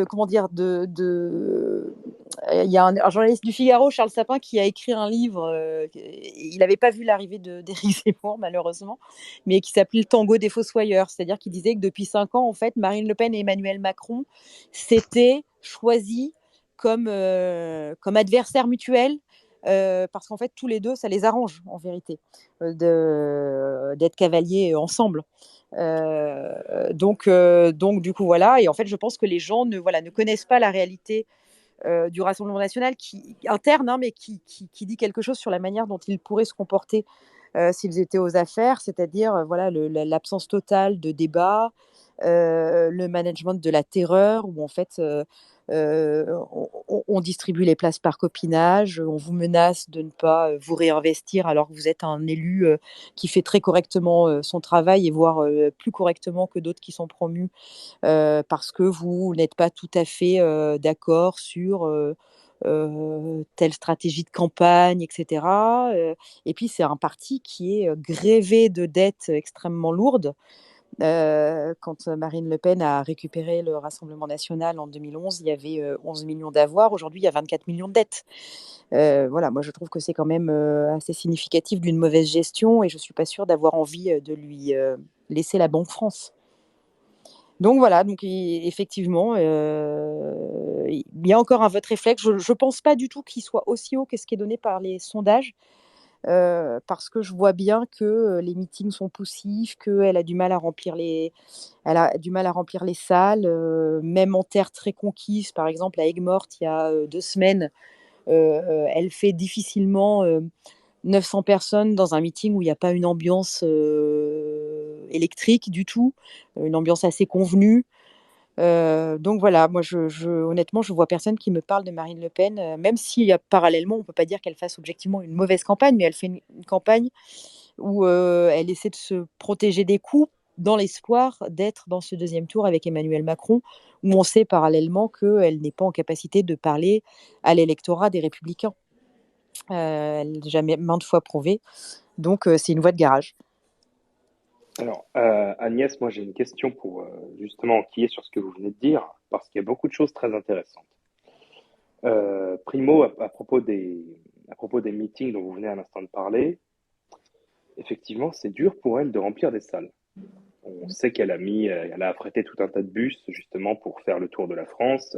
comment dire, il y a un journaliste du Figaro, Charles Sapin, qui a écrit un livre. Il n'avait pas vu l'arrivée d'Éric Zemmour, malheureusement, mais qui s'appelait Le tango des fossoyeurs. C'est-à-dire qu'il disait que depuis 5 ans, en fait, Marine Le Pen et Emmanuel Macron s'étaient choisis comme adversaires mutuels. Parce qu'en fait, tous les deux, ça les arrange, en vérité, d'être cavaliers ensemble. Donc, du coup, voilà. Et en fait, je pense que les gens ne connaissent pas la réalité du Rassemblement national interne, hein, mais qui dit quelque chose sur la manière dont ils pourraient se comporter s'ils étaient aux affaires, c'est-à-dire voilà, l'absence totale de débat, le management de la terreur, où en fait on distribue les places par copinage, on vous menace de ne pas vous réinvestir alors que vous êtes un élu qui fait très correctement son travail et voire plus correctement que d'autres qui sont promus parce que vous n'êtes pas tout à fait d'accord sur telle stratégie de campagne, etc. Et puis, c'est un parti qui est grévé de dettes extrêmement lourdes. Quand Marine Le Pen a récupéré le Rassemblement national en 2011, il y avait 11 millions d'avoirs. Aujourd'hui, il y a 24 millions de dettes. Voilà, moi, je trouve que c'est quand même assez significatif d'une mauvaise gestion et je ne suis pas sûre d'avoir envie de lui laisser la Banque France. Donc voilà, donc effectivement, il y a encore un vote réflexe. Je ne pense pas du tout qu'il soit aussi haut que ce qui est donné par les sondages, parce que je vois bien que les meetings sont poussifs, qu'elle a du mal à remplir elle a du mal à remplir les salles, même en terre très conquise, par exemple à Aigues-Mortes, il y a 2 semaines, elle fait difficilement 900 personnes dans un meeting où il n'y a pas une ambiance électrique du tout, une ambiance assez convenue. Donc voilà, moi, honnêtement, je vois personne qui me parle de Marine Le Pen, même si parallèlement, on ne peut pas dire qu'elle fasse objectivement une mauvaise campagne, mais elle fait une campagne où elle essaie de se protéger des coups dans l'espoir d'être dans ce deuxième tour avec Emmanuel Macron, où on sait parallèlement qu'elle n'est pas en capacité de parler à l'électorat des Républicains. Elle l'a jamais maintes fois prouvé. Donc, c'est une voie de garage. Alors, Agnès, moi j'ai une question pour justement enquiller sur ce que vous venez de dire, parce qu'il y a beaucoup de choses très intéressantes. Primo, à propos des meetings dont vous venez à l'instant de parler, effectivement, c'est dur pour elle de remplir des salles. On sait elle a affrété tout un tas de bus justement pour faire le tour de la France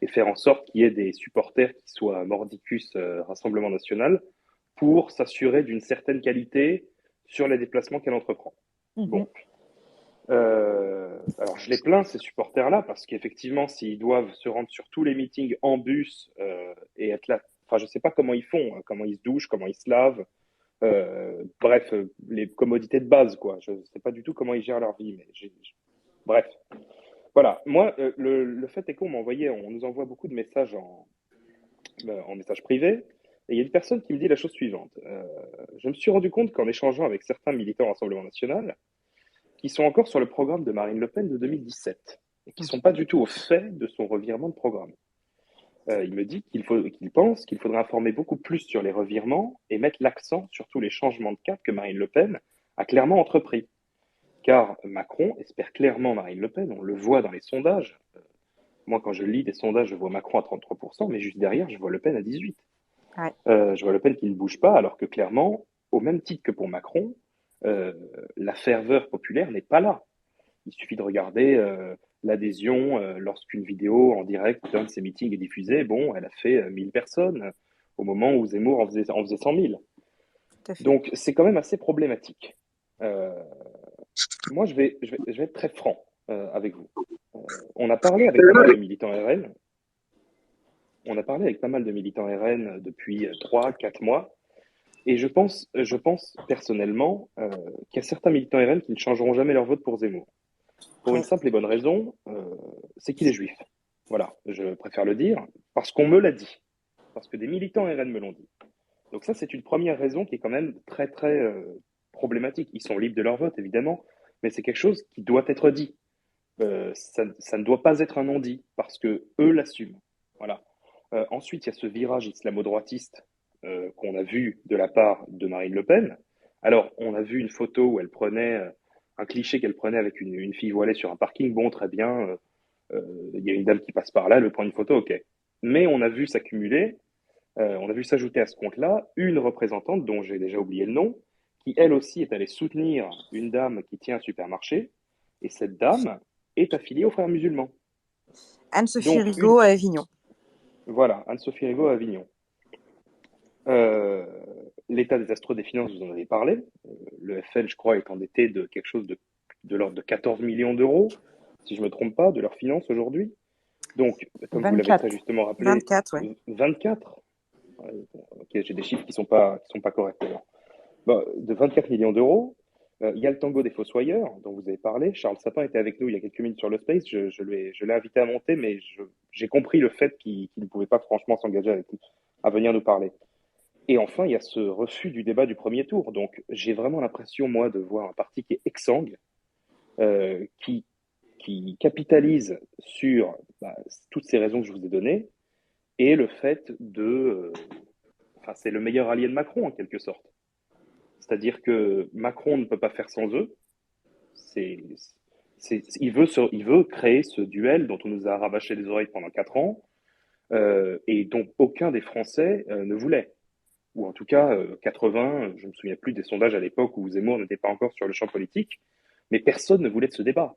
et faire en sorte qu'il y ait des supporters qui soient mordicus Rassemblement National pour s'assurer d'une certaine qualité sur les déplacements qu'elle entreprend. Bon. Alors je les plains ces supporters-là parce qu'effectivement s'ils doivent se rendre sur tous les meetings en bus et être là, enfin je sais pas comment ils font, hein, comment ils se douchent, comment ils se lavent, bref les commodités de base quoi. Je sais pas du tout comment ils gèrent leur vie, mais bref. Voilà, moi le fait est qu'on on nous envoie beaucoup de messages en message privé. Et il y a une personne qui me dit la chose suivante. Je me suis rendu compte qu'en échangeant avec certains militants au Rassemblement national, qui sont encore sur le programme de Marine Le Pen de 2017 et qui ne sont pas du tout au fait de son revirement de programme. Il me dit qu'il pense qu'il faudrait informer beaucoup plus sur les revirements et mettre l'accent sur tous les changements de cap que Marine Le Pen a clairement entrepris. Car Macron espère clairement Marine Le Pen, on le voit dans les sondages. Moi, quand je lis des sondages, je vois Macron à 33%, mais juste derrière, je vois Le Pen à 18%. Ouais. Je vois Le Pen qui ne bouge pas, alors que clairement, au même titre que pour Macron, la ferveur populaire n'est pas là. Il suffit de regarder l'adhésion lorsqu'une vidéo en direct d'un de ces meetings est diffusée. Bon, elle a fait 1000 personnes au moment où Zemmour en faisait 100 000. Tout à fait. Donc, c'est quand même assez problématique. Moi, je vais être très franc avec vous. On a parlé avec pas mal de militants RN. On a parlé avec pas mal de militants RN depuis 3-4 mois. Et je pense personnellement qu'il y a certains militants RN qui ne changeront jamais leur vote pour Zemmour. Pour une simple et bonne raison, c'est qu'il est juif. Voilà, je préfère le dire, parce qu'on me l'a dit. Parce que des militants RN me l'ont dit. Donc ça, c'est une première raison qui est quand même très, très problématique. Ils sont libres de leur vote, évidemment, mais c'est quelque chose qui doit être dit. Ça ne doit pas être un non-dit, parce que eux l'assument. Voilà. Ensuite, il y a ce virage islamo-droitiste qu'on a vu de la part de Marine Le Pen. Alors, on a vu une photo où elle prenait un cliché qu'elle prenait avec une fille voilée sur un parking. Bon, très bien, il y a une dame qui passe par là, elle veut prendre une photo, ok. Mais on a vu s'accumuler, on a vu s'ajouter à ce compte-là une représentante dont j'ai déjà oublié le nom, qui elle aussi est allée soutenir une dame qui tient un supermarché, et cette dame est affiliée aux Frères musulmans. Anne-Sophie Rigaud à Avignon. Voilà, Anne-Sophie Rigaud à Avignon. L'état désastreux des finances, vous en avez parlé. Le FN, je crois, est endetté de quelque chose de l'ordre de 14 millions d'euros, si je ne me trompe pas, de leurs finances aujourd'hui. Donc, comme 24. vous l'avez très justement rappelé, 24, ouais. 24. Ok, j'ai des chiffres qui sont pas corrects. Bon, de 24 millions d'euros. Il y a le tango des Fossoyeurs, dont vous avez parlé. Charles Sapin était avec nous il y a quelques minutes sur le Space. Je l'ai invité à monter, mais j'ai compris le fait qu'il ne pouvait pas franchement s'engager avec nous, à venir nous parler. Et enfin, il y a ce refus du débat du premier tour. Donc, j'ai vraiment l'impression, moi, de voir un parti qui est exsangue, qui capitalise sur toutes ces raisons que je vous ai données, et le fait enfin, c'est le meilleur allié de Macron, en quelque sorte. C'est-à-dire que Macron ne peut pas faire sans eux. Il veut créer ce duel dont on nous a rabâché les oreilles pendant 4 ans, et dont aucun des Français ne voulait. Ou en tout cas, 80, je ne me souviens plus des sondages à l'époque où Zemmour n'était pas encore sur le champ politique, mais personne ne voulait de ce débat,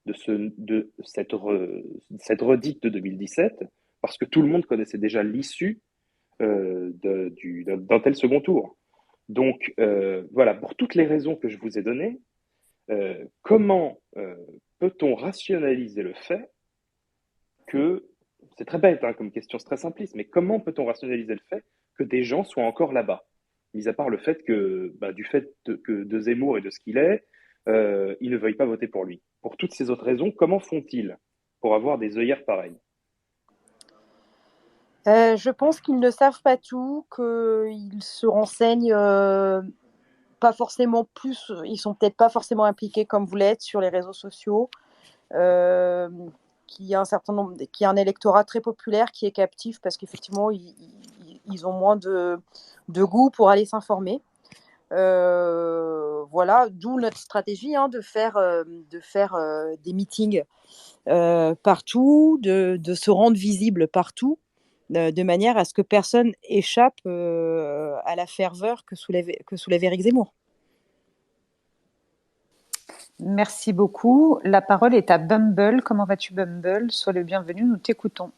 de cette redite de 2017, parce que tout le monde connaissait déjà l'issue d'un tel second tour. Donc, voilà, pour toutes les raisons que je vous ai données, comment peut-on rationaliser le fait que, c'est très bête comme question, c'est très simpliste, mais comment peut-on rationaliser le fait que des gens soient encore là-bas, mis à part le fait que, du fait de Zemmour et de ce qu'il est, ils ne veuillent pas voter pour lui. Pour toutes ces autres raisons, comment font-ils pour avoir des œillères pareilles? Je pense qu'ils ne savent pas tout, qu'ils se renseignent pas forcément plus, ils sont peut-être pas forcément impliqués comme vous l'êtes sur les réseaux sociaux, qu'il y a un électorat très populaire qui est captif parce qu'effectivement ils ont moins de goût pour aller s'informer. Voilà, d'où notre stratégie de faire des meetings partout, de se rendre visible partout, de manière à ce que personne échappe à la ferveur que soulève Éric Zemmour. Merci beaucoup. La parole est à Bumble. Comment vas-tu, Bumble? Sois le bienvenu, nous t'écoutons.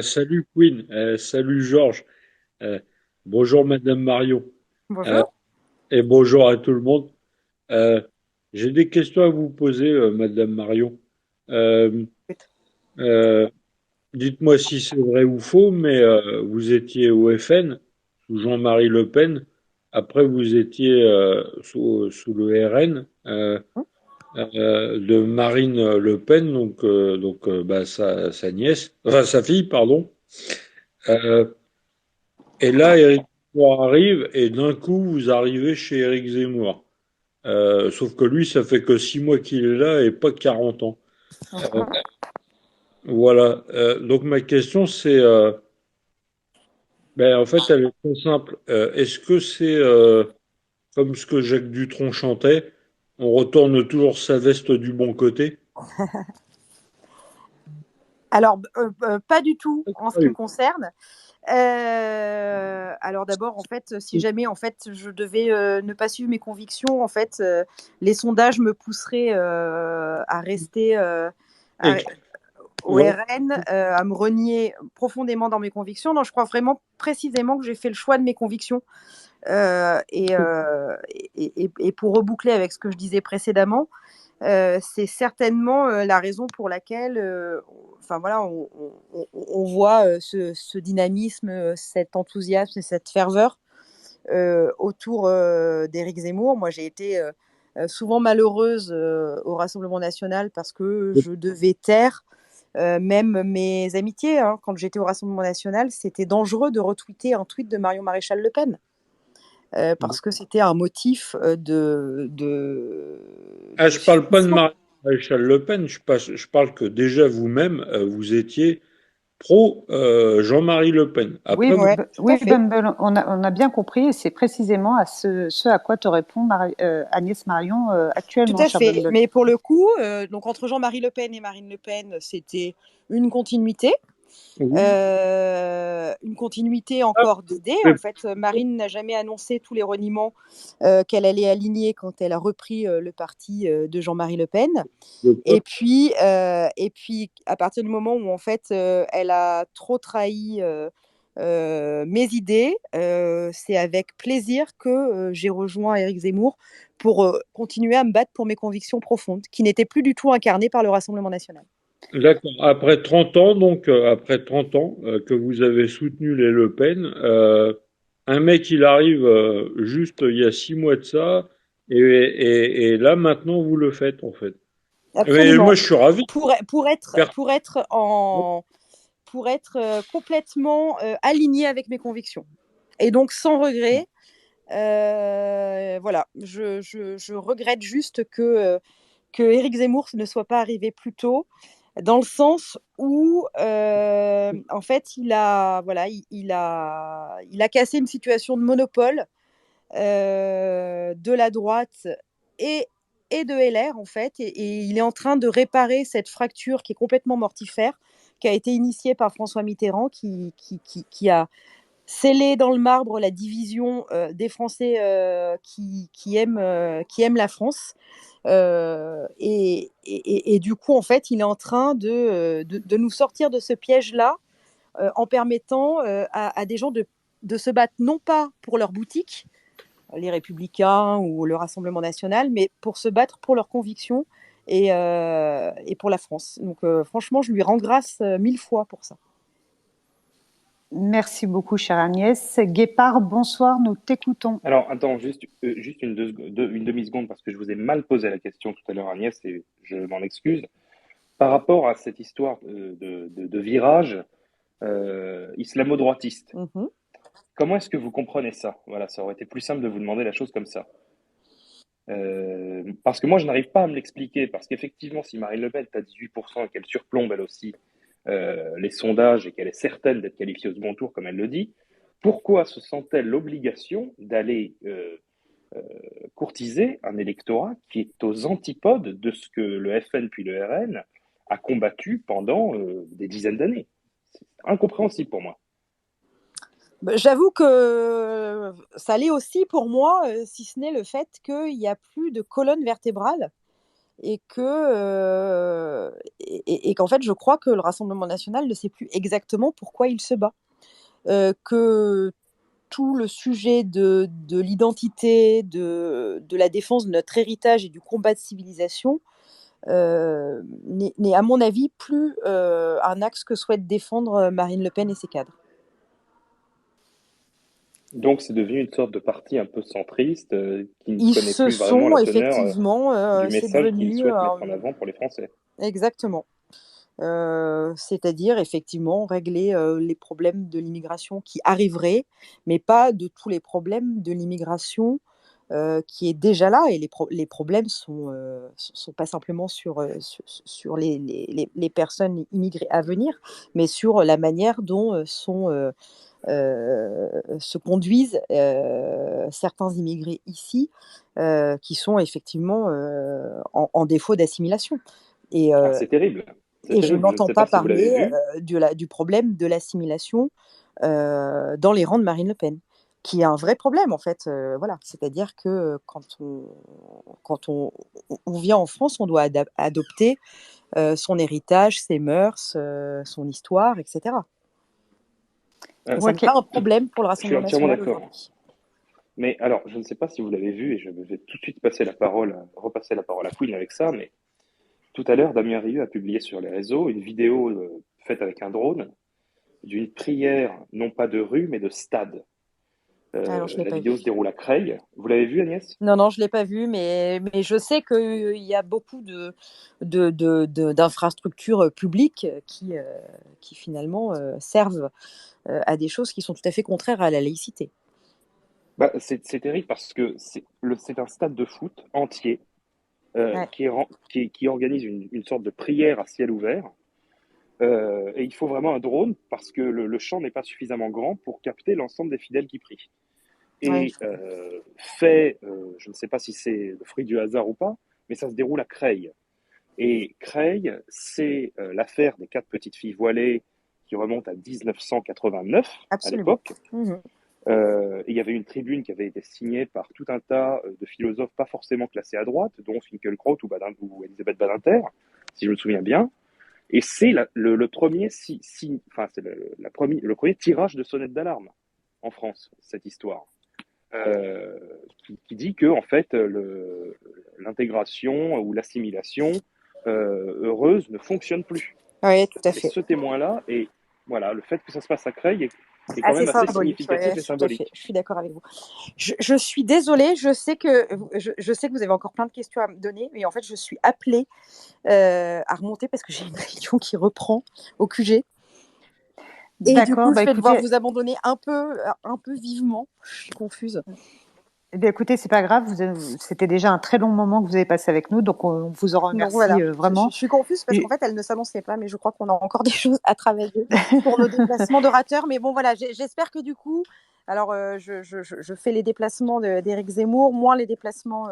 Salut Queen, salut Georges, bonjour Madame Marion, Bonjour. et bonjour à tout le monde. J'ai des questions à vous poser, Madame Marion. Dites-moi si c'est vrai ou faux, mais vous étiez au FN sous Jean-Marie Le Pen. Après, vous étiez sous le RN de Marine Le Pen, donc sa nièce, enfin sa fille, pardon. Et là, Éric Zemmour arrive, et d'un coup, vous arrivez chez Éric Zemmour. Sauf que lui, ça fait que 6 mois qu'il est là et pas 40 ans. Voilà. Donc ma question, c'est, en fait, elle est très simple. Est-ce que c'est comme ce que Jacques Dutronc chantait, on retourne toujours sa veste du bon côté? Alors, pas du tout en ce qui me concerne. Alors d'abord, en fait, si jamais en fait je devais ne pas suivre mes convictions, en fait, les sondages me pousseraient à rester à- Et- au ouais. RN, à me renier profondément dans mes convictions. Non, je crois vraiment précisément que j'ai fait le choix de mes convictions. Et pour reboucler avec ce que je disais précédemment, c'est certainement la raison pour laquelle enfin, voilà, on voit ce dynamisme, cet enthousiasme et cette ferveur autour d'Éric Zemmour. Moi, j'ai été souvent malheureuse au Rassemblement national parce que je devais taire même mes amitiés. Hein. Quand j'étais au Rassemblement national, c'était dangereux de retweeter un tweet de Marion Maréchal Le Pen. Parce que c'était un motif Je parle pas de Maréchal Le Pen, je parle que déjà vous-même, vous étiez pro Jean-Marie Le Pen. Oui, Après, vous... oui, Bumble, on a bien compris, et c'est précisément à ce à quoi te répond Agnès Marion actuellement. Tout à cher fait. Bumble. Mais pour le coup, donc entre Jean-Marie Le Pen et Marine Le Pen, c'était une continuité. Oui. Une continuité encore d'idées. En fait, Marine n'a jamais annoncé tous les reniements qu'elle allait aligner quand elle a repris le parti de Jean-Marie Le Pen. Et puis, à partir du moment où en fait, elle a trop trahi mes idées, c'est avec plaisir que j'ai rejoint Éric Zemmour pour continuer à me battre pour mes convictions profondes, qui n'étaient plus du tout incarnées par le Rassemblement national. D'accord. Après 30 ans, donc, après 30 ans que vous avez soutenu les Le Pen, un mec, il arrive juste il y a 6 mois de ça, et là, maintenant, vous le faites, en fait. Mais Absolument. moi, je suis ravi. Pour être complètement aligné avec mes convictions. Et donc, sans regret, voilà, je regrette juste que Éric Zemmour ne soit pas arrivé plus tôt, dans le sens où, en fait, il a cassé une situation de monopole de la droite et de LR, en fait, et il est en train de réparer cette fracture qui est complètement mortifère, qui a été initiée par François Mitterrand, qui a scellé dans le marbre la division des Français qui aiment la France. Et du coup, en fait, il est en train de nous sortir de ce piège-là en permettant à des gens de se battre non pas pour leur boutique, les Républicains ou le Rassemblement national, mais pour se battre pour leurs convictions et pour la France. Donc franchement, je lui rends grâce 1000 fois pour ça. Merci beaucoup, chère Agnès. Guépard, bonsoir, nous t'écoutons. Alors, attends, juste une demi-seconde, parce que je vous ai mal posé la question tout à l'heure, Agnès, et je m'en excuse. Par rapport à cette histoire de virage islamo-droitiste, comment est-ce que vous comprenez ça? Voilà, ça aurait été plus simple de vous demander la chose comme ça. Parce que moi, je n'arrive pas à me l'expliquer, parce qu'effectivement, si Marine Le Pen est à 18% et qu'elle surplombe elle aussi les sondages et qu'elle est certaine d'être qualifiée au second tour, comme elle le dit, pourquoi se sent-elle l'obligation d'aller courtiser un électorat qui est aux antipodes de ce que le FN puis le RN a combattu pendant des dizaines d'années? C'est incompréhensible pour moi. J'avoue que ça l'est aussi pour moi, si ce n'est le fait qu'il n'y a plus de colonne vertébrale et qu'en fait, je crois que le Rassemblement national ne sait plus exactement pourquoi il se bat. Que tout le sujet de l'identité, de la défense de notre héritage et du combat de civilisation n'est à mon avis plus un axe que souhaite défendre Marine Le Pen et ses cadres. Donc c'est devenu une sorte de parti un peu centriste qui ne Ils connaît se plus vraiment sont la teneur effectivement, du c'est message qu'il devenu souhaite mettre en avant pour les Français. exactement. C'est-à-dire effectivement régler les problèmes de l'immigration qui arriveraient, mais pas de tous les problèmes de l'immigration qui est déjà là. Et les problèmes sont pas simplement sur les personnes immigrées à venir, mais sur la manière dont se conduisent certains immigrés ici, qui sont effectivement en défaut d'assimilation. Et, C'est terrible. et je n'entends sais pas pas si vous l'avez parler vu. du problème de l'assimilation dans les rangs de Marine Le Pen, qui est un vrai problème en fait. Voilà, c'est-à-dire que quand on vient en France, on doit adopter son héritage, ses mœurs, son histoire, etc. Ça Ouais, n'est pas un problème pour le Je suis Rassemblement entièrement national d'accord. aujourd'hui. Mais alors, je ne sais pas si vous l'avez vu, et je vais tout de suite repasser la parole à Queen avec ça, mais tout à l'heure, Damien Rieu a publié sur les réseaux une vidéo faite avec un drone d'une prière, non pas de rue, mais de stade. Ah non, je l'ai La pas vidéo vu. se déroule à Creil. Vous l'avez vue, Agnès? Non, je ne l'ai pas vu, mais je sais qu'il y a beaucoup d'infrastructures publiques qui finalement servent à des choses qui sont tout à fait contraires à la laïcité. Bah, c'est terrible parce que c'est un stade de foot entier Ouais. qui organise une sorte de prière à ciel ouvert. Et il faut vraiment un drone parce que le champ n'est pas suffisamment grand pour capter l'ensemble des fidèles qui prient. Ouais. Et je ne sais pas si c'est le fruit du hasard ou pas, mais ça se déroule à Creil. Et Creil, c'est l'affaire des 4 petites filles voilées qui remonte à 1989 à Absolument. l'époque. Mhm. Et il y avait une tribune qui avait été signée par tout un tas de philosophes pas forcément classés à droite, dont Finkielkraut ou Elisabeth Badinter, si je me souviens bien. Et c'est le premier le premier tirage de sonnette d'alarme en France, cette histoire, qui dit que en fait l'intégration ou l'assimilation heureuse ne fonctionne plus. Oui, tout à Et fait. ce témoin-là, et voilà, le fait que ça se passe à Creil est quand Assez même assez symbolique, significatif ouais, et tout à fait. symbolique. Je suis d'accord avec vous. Je suis désolée, je sais que vous avez encore plein de questions à me donner, mais en fait, je suis appelée à remonter parce que j'ai une réunion qui reprend au QG. Et du D'accord, coup, je vais devoir écoutez, vous abandonner un peu vivement. Je suis confuse. écoutez, c'est pas grave, c'était déjà un très long moment que vous avez passé avec nous, donc on vous en Donc remercie voilà, vraiment. je suis confuse parce qu'en fait, elle ne s'annonçait pas, mais je crois qu'on a encore des choses à travailler pour nos déplacements d'orateurs. Mais bon, voilà, j'espère que du coup, alors je fais les déplacements d'Éric Zemmour, moins les déplacements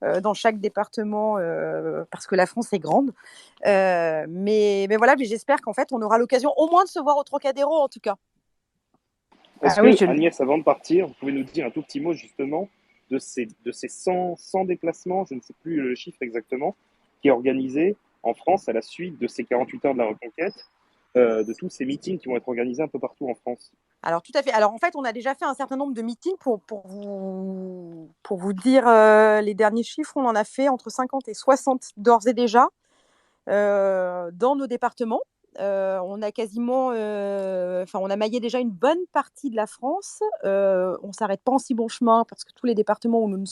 dans chaque département parce que la France est grande. Mais voilà, mais j'espère qu'en fait, on aura l'occasion au moins de se voir au Trocadéro, en tout cas. Est-ce oui, que, Agnès, avant de partir, vous pouvez nous dire un tout petit mot justement de ces 100 déplacements, je ne sais plus le chiffre exactement, qui est organisé en France à la suite de ces 48 heures de la Reconquête, de tous ces meetings qui vont être organisés un peu partout en France? Alors, tout à fait. Alors, en fait, on a déjà fait un certain nombre de meetings pour vous dire les derniers chiffres. On en a fait entre 50 et 60 d'ores et déjà dans nos départements. On a quasiment, on a maillé déjà une bonne partie de la France. On ne s'arrête pas en si bon chemin parce que tous les départements où nous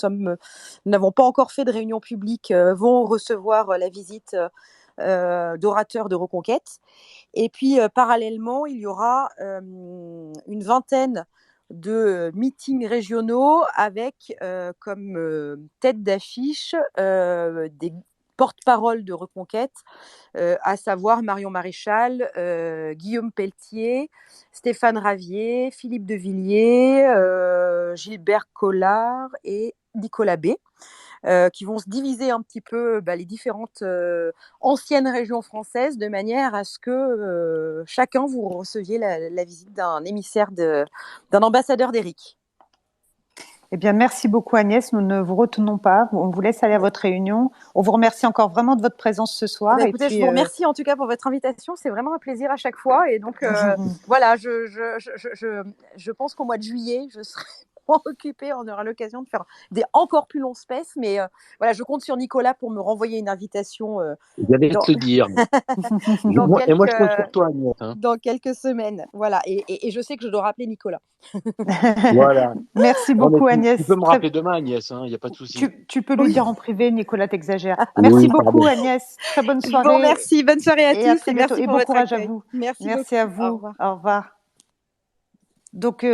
n'avons pas encore fait de réunion publique vont recevoir la visite d'orateurs de Reconquête. Et puis, parallèlement, il y aura une vingtaine de meetings régionaux avec comme tête d'affiche des porte-parole de Reconquête, à savoir Marion Maréchal, Guillaume Pelletier, Stéphane Ravier, Philippe de Villiers, Gilbert Collard et Nicolas B. Qui vont se diviser un petit peu les différentes anciennes régions françaises de manière à ce que chacun vous receviez la visite d'un émissaire, d'un ambassadeur d'Éric. Eh bien, merci beaucoup Agnès, nous ne vous retenons pas, on vous laisse aller à votre réunion. On vous remercie encore vraiment de votre présence ce soir. Écoutez, je vous remercie en tout cas pour votre invitation, c'est vraiment un plaisir à chaque fois. Et donc voilà, je pense qu'au mois de juillet, je serai occupée, on aura l'occasion de faire des encore plus longs spaces, mais voilà, je compte sur Nicolas pour me renvoyer une invitation. J'allais te le dire. Et moi, je compte sur toi, Agnès. Hein. Dans quelques semaines, voilà. Et je sais que je dois rappeler Nicolas. Voilà. Merci beaucoup, Agnès. Tu peux me rappeler demain, Agnès, il n'y a pas de souci. Tu peux lui dire en privé, Nicolas t'exagère. Merci beaucoup, Agnès. Très bonne soirée. Bon, merci, bonne soirée à tous. Et merci pour bon courage accueil. À vous. Merci à vous. Au revoir. Donc,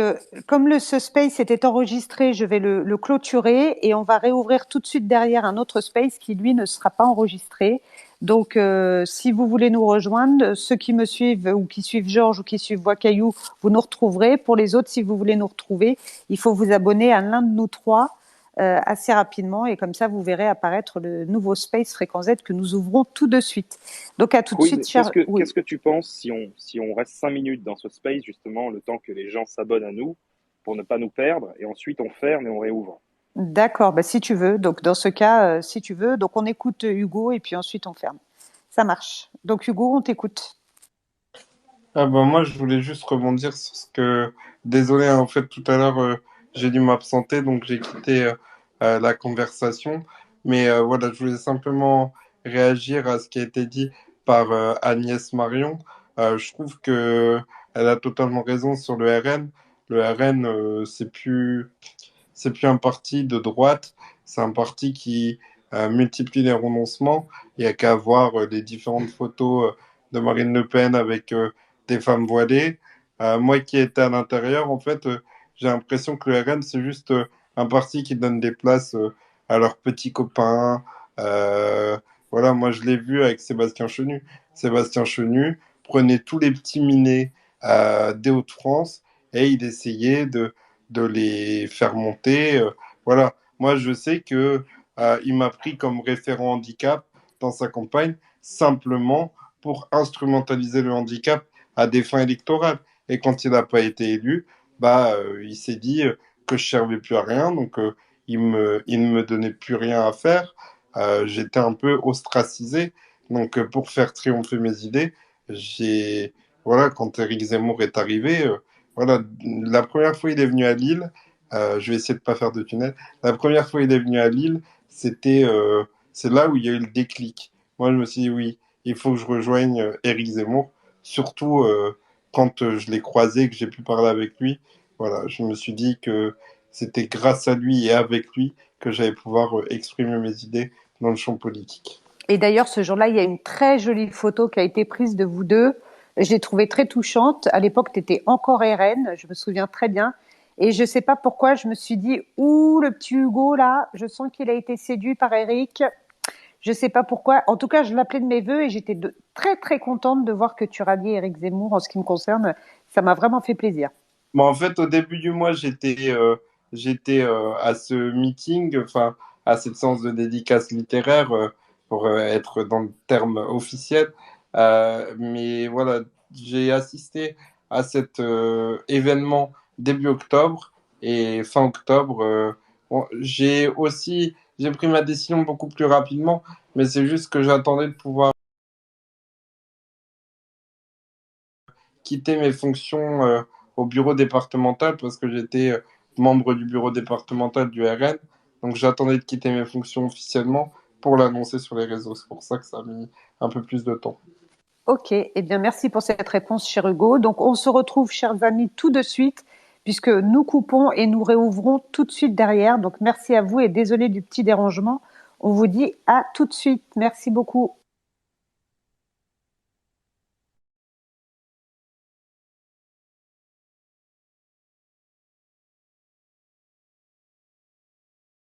comme ce space était enregistré, je vais le clôturer et on va réouvrir tout de suite derrière un autre space qui, lui, ne sera pas enregistré. Donc, si vous voulez nous rejoindre, ceux qui me suivent ou qui suivent Georges ou qui suivent Bois-Caillou, vous nous retrouverez. Pour les autres, si vous voulez nous retrouver, il faut vous abonner à l'un de nous trois assez rapidement et comme ça, vous verrez apparaître le nouveau Space Fréquence Z que nous ouvrons tout de suite. Donc, à tout de Queen, suite, cher. Oui. qu'est-ce que tu penses si on reste 5 minutes dans ce space, justement, le temps que les gens s'abonnent à nous, pour ne pas nous perdre, et ensuite on ferme et on réouvre? D'accord, bah, si tu veux. Donc, dans ce cas, si tu veux, donc on écoute Hugo et puis ensuite on ferme. Ça marche. Donc, Hugo, on t'écoute. Ah bah moi, je voulais juste rebondir sur ce que... Désolé, hein, en fait, tout à l'heure, j'ai dû m'absenter, donc j'ai quitté la conversation. Mais voilà, je voulais simplement réagir à ce qui a été dit par Agnès Marion. Je trouve que elle a totalement raison sur le RN. Le RN, c'est plus un parti de droite, c'est un parti qui multiplie les renoncements. Il n'y a qu'à voir les différentes photos de Marine Le Pen avec des femmes voilées. Moi qui étais à l'intérieur, en fait, j'ai l'impression que le RN, c'est juste un parti qui donne des places à leurs petits copains. Euh, voilà, moi je l'ai vu avec Sébastien Chenu. Sébastien Chenu prenait tous les petits minés des Hauts-de-France et il essayait de les faire monter. Voilà, moi je sais que il m'a pris comme référent handicap dans sa campagne simplement pour instrumentaliser le handicap à des fins électorales. Et quand il n'a pas été élu, il s'est dit que je servais plus à rien, donc il ne me donnait plus rien à faire. J'étais un peu ostracisé. Donc pour faire triompher mes idées, j'ai voilà, quand Éric Zemmour est arrivé, voilà, la première fois il est venu à Lille, je vais essayer de pas faire de tunnel. La première fois il est venu à Lille, c'est là où il y a eu le déclic. Moi je me suis dit oui, il faut que je rejoigne Éric Zemmour, surtout quand je l'ai croisé, que j'ai pu parler avec lui. Voilà, je me suis dit que c'était grâce à lui et avec lui que j'allais pouvoir exprimer mes idées dans le champ politique. Et d'ailleurs, ce jour-là, il y a une très jolie photo qui a été prise de vous deux. Je l'ai trouvée très touchante. À l'époque, tu étais encore RN, je me souviens très bien. Et je ne sais pas pourquoi, je me suis dit, ouh, le petit Hugo, là, je sens qu'il a été séduit par Eric. Je ne sais pas pourquoi. En tout cas, je l'appelais de mes voeux et j'étais très, très contente de voir que tu ralliais Éric Zemmour. En ce qui me concerne, ça m'a vraiment fait plaisir. Bon, en fait, au début du mois, j'étais à ce meeting, enfin, à cette séance de dédicace littéraire, pour être dans le terme officiel. Mais voilà, j'ai assisté à cet événement début octobre et fin octobre. Bon, j'ai pris ma décision beaucoup plus rapidement, mais c'est juste que j'attendais de pouvoir quitter mes fonctions au bureau départemental parce que j'étais membre du bureau départemental du RN. Donc j'attendais de quitter mes fonctions officiellement pour l'annoncer sur les réseaux. C'est pour ça que ça a mis un peu plus de temps. Ok, eh bien merci pour cette réponse, cher Hugo. Donc on se retrouve, chers amis, tout de suite, puisque nous coupons et nous réouvrons tout de suite derrière. Donc merci à vous et désolé du petit dérangement. On vous dit à tout de suite. Merci beaucoup.